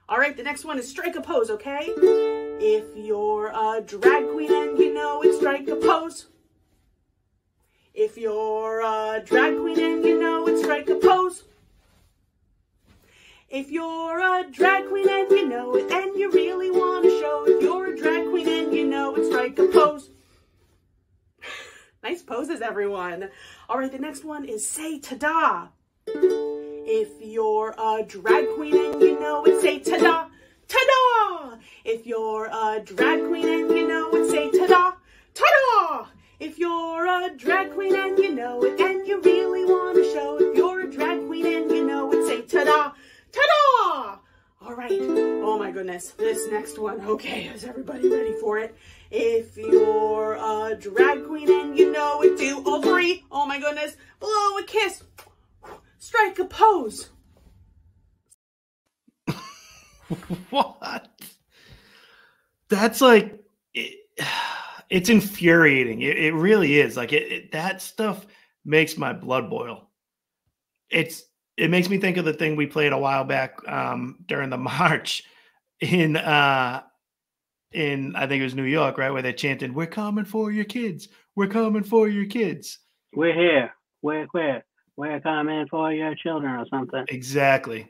All right, the next one is strike a pose, okay? If you're a drag queen and you know it, strike a pose. If you're a drag queen and you know it, strike a pose. If you're a drag queen and you know it, and you really want to show, if you're a drag queen and you know it, strike a pose. Nice poses, everyone. All right, the next one is say ta-da. If you're a drag queen and you know it, say ta-da. Ta-da! If you're a drag queen and you know it, say ta-da. Ta-da! If you're a drag queen and you know it, and you really want to show, if you're a drag queen and you know it, say ta-da. Ta-da! All right. Oh my goodness. This next one. Okay, is everybody ready for it? If you're a drag queen and you know it, do all three. Oh my goodness. Blow a kiss. Strike a pose. What? That's like, it's infuriating. It really is. Like that stuff makes my blood boil. It makes me think of the thing we played a while back during the march in I think it was New York, right? Where they chanted, "We're coming for your kids. We're coming for your kids. We're here. We're coming for your children," or something. Exactly.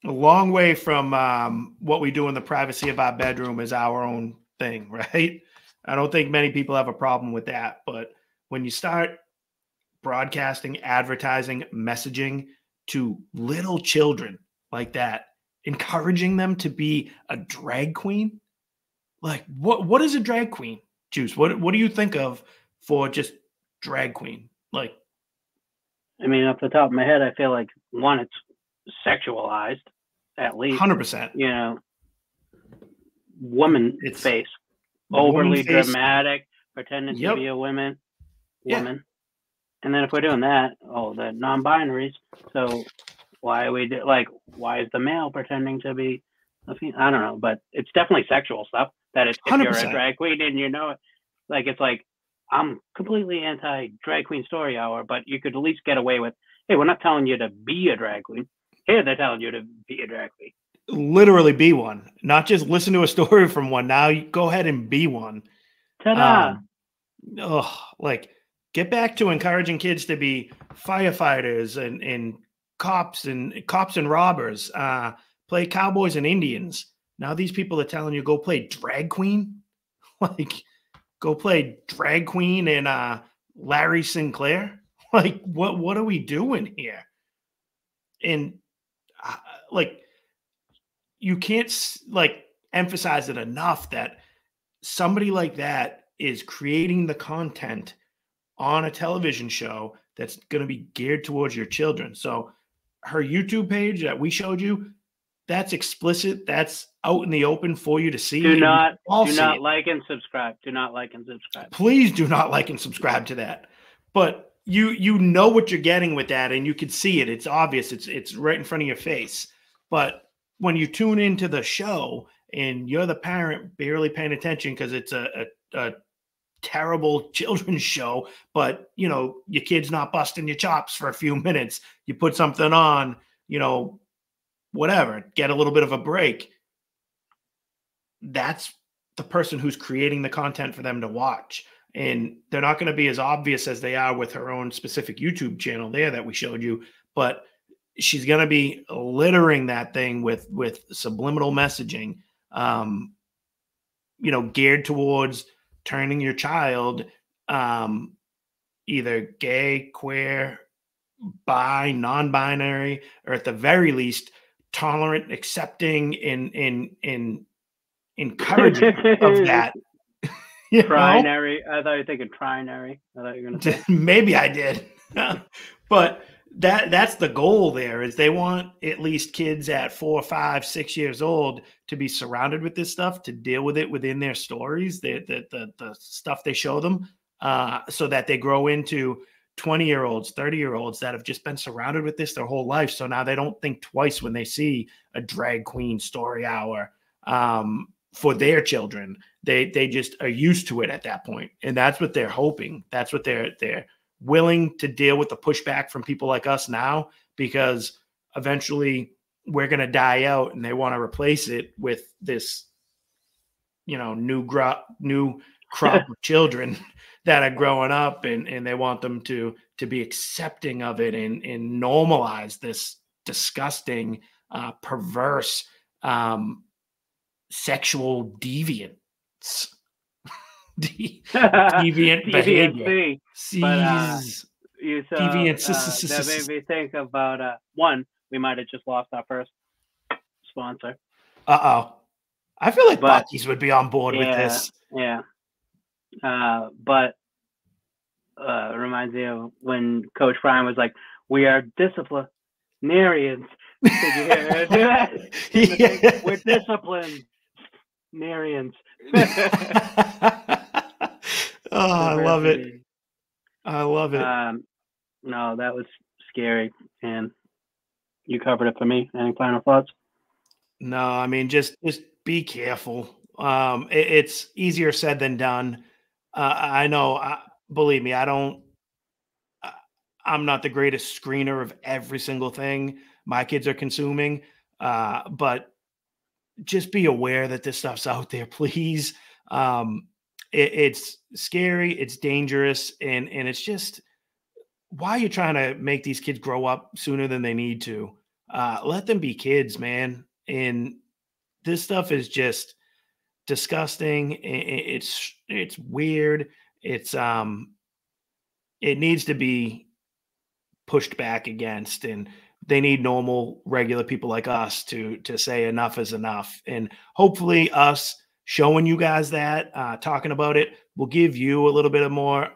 A long way from what we do in the privacy of our bedroom is our own thing, right? I don't think many people have a problem with that. But when you start broadcasting, advertising, messaging to little children like that, encouraging them to be a drag queen, like what is a drag queen? Juice, what do you think of for just drag queen? Like, I mean, off the top of my head, I feel like one, it's sexualized, at least 100%. You know, woman face, overly dramatic, pretending to be a woman. Yeah. And then if we're doing that, the non-binaries. So why is the male pretending to be a female? I don't know, but it's definitely sexual stuff. That if you're a drag queen and you know it, like it's like, I'm completely anti drag queen story hour, but you could at least get away with, hey, we're not telling you to be a drag queen. Here they're telling you to be a drag queen. Literally be one, not just listen to a story from one. Now you go ahead and be one. Ta-da! Like get back to encouraging kids to be firefighters and cops and robbers. Play cowboys and Indians. Now these people are telling you go play drag queen. Like go play drag queen and Larry Sinclair. Like what are we doing here? And like you can't emphasize it enough that somebody like that is creating the content on a television show that's going to be geared towards your children. So her YouTube page that we showed you, that's explicit. That's out in the open for you to see. Do not like and subscribe. Do not like and subscribe. Please do not like and subscribe to that. But you know what you're getting with that, and you can see it. It's obvious. It's right in front of your face. But when you tune into the show and you're the parent barely paying attention because it's a terrible children's show, but you know, your kid's not busting your chops for a few minutes. You put something on, you know, whatever, get a little bit of a break. That's the person who's creating the content for them to watch. And they're not going to be as obvious as they are with her own specific YouTube channel there that we showed you, but she's going to be littering that thing with subliminal messaging, you know, geared towards turning your child either gay, queer, bi, non-binary, or at the very least tolerant, accepting, and encouraging of that. Trinary. I thought you were thinking trinary. I thought you were going to say. Maybe I did. But that's the goal there, is they want at least kids at 4, 5, 6 years old to be surrounded with this stuff, to deal with it within their stories, the stuff they show them, so that they grow into 20-year-olds, 30-year-olds that have just been surrounded with this their whole life. So now they don't think twice when they see a drag queen story hour for their children. They just are used to it at that point. And that's what they're hoping. That's what they're willing to deal with, the pushback from people like us now, because eventually we're going to die out and they want to replace it with this, you know, new crop of children that are growing up, and they want them to be accepting of it and normalize this disgusting, perverse, sexual deviance. Deviant behavior. But, that made me think about one. We might have just lost our first sponsor. I feel like Buc-ee's would be on board with this. Yeah. But it reminds me of when Coach Brian was like, "We are disciplinarians." Did you hear that? Yeah. We're disciplinarians. Oh, I love it. I love it. No, that was scary, and you covered it for me. Any final thoughts? No, I mean, just be careful. It's easier said than done. I know. Believe me, I'm not the greatest screener of every single thing my kids are consuming, but just be aware that this stuff's out there, please. It's scary, it's dangerous, and it's just, why are you trying to make these kids grow up sooner than they need to? Let them be kids, man. And this stuff is just disgusting. It's weird. It needs to be pushed back against, and they need normal, regular people like us to say enough is enough. And hopefully us showing you guys that, talking about it, will give you a little bit of more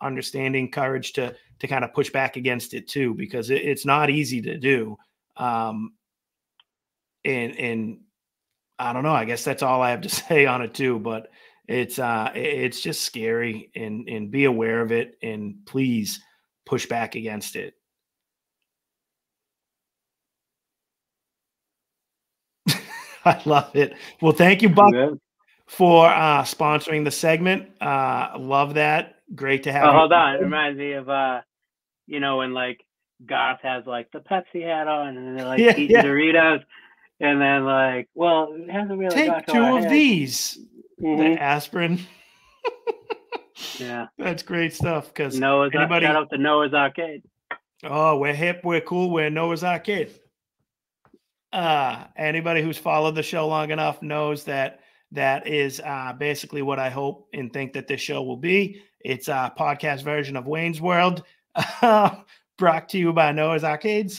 understanding, courage to kind of push back against it too, because it's not easy to do. And I don't know, I guess that's all I have to say on it too, but it's just scary, and be aware of it, and please push back against it. I love it. Well, thank you, Buck, for sponsoring the segment. Love that. Great to have you. Hold on. It reminds me of, you know, when like Garth has like the Pepsi hat on, and they're like eating Doritos, and then like, well, it hasn't really take got to 2 our of head. these. Mhm. The aspirin. Yeah. That's great stuff. Because Shout out to Noah's Arcade. Oh, we're hip, we're cool, we're Noah's Arcade. Anybody who's followed the show long enough knows that is basically what I hope and think that this show will be. It's a podcast version of Wayne's World, brought to you by Noah's Arcade,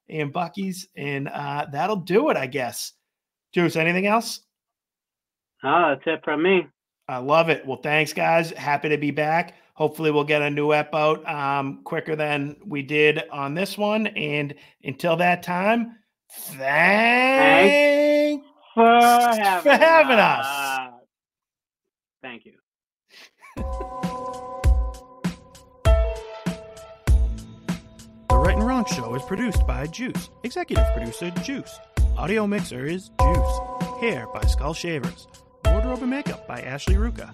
and Buc-ee's, and that'll do it, I guess. Juice, anything else? Oh, that's it from me. I love it. Well, thanks, guys. Happy to be back. Hopefully we'll get a new ep out quicker than we did on this one. And until that time, thanks for having us. Thank you. The Right and Wrong Show is produced by Juice. Executive producer, Juice. Audio mixer is Juice. Hair by Skull Shavers. Wardrobe and Makeup by Ashley Ruka.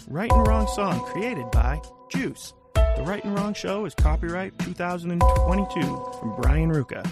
Right and Wrong Song created by Juice. The Right and Wrong Show is copyright 2022 from Brian Ruka.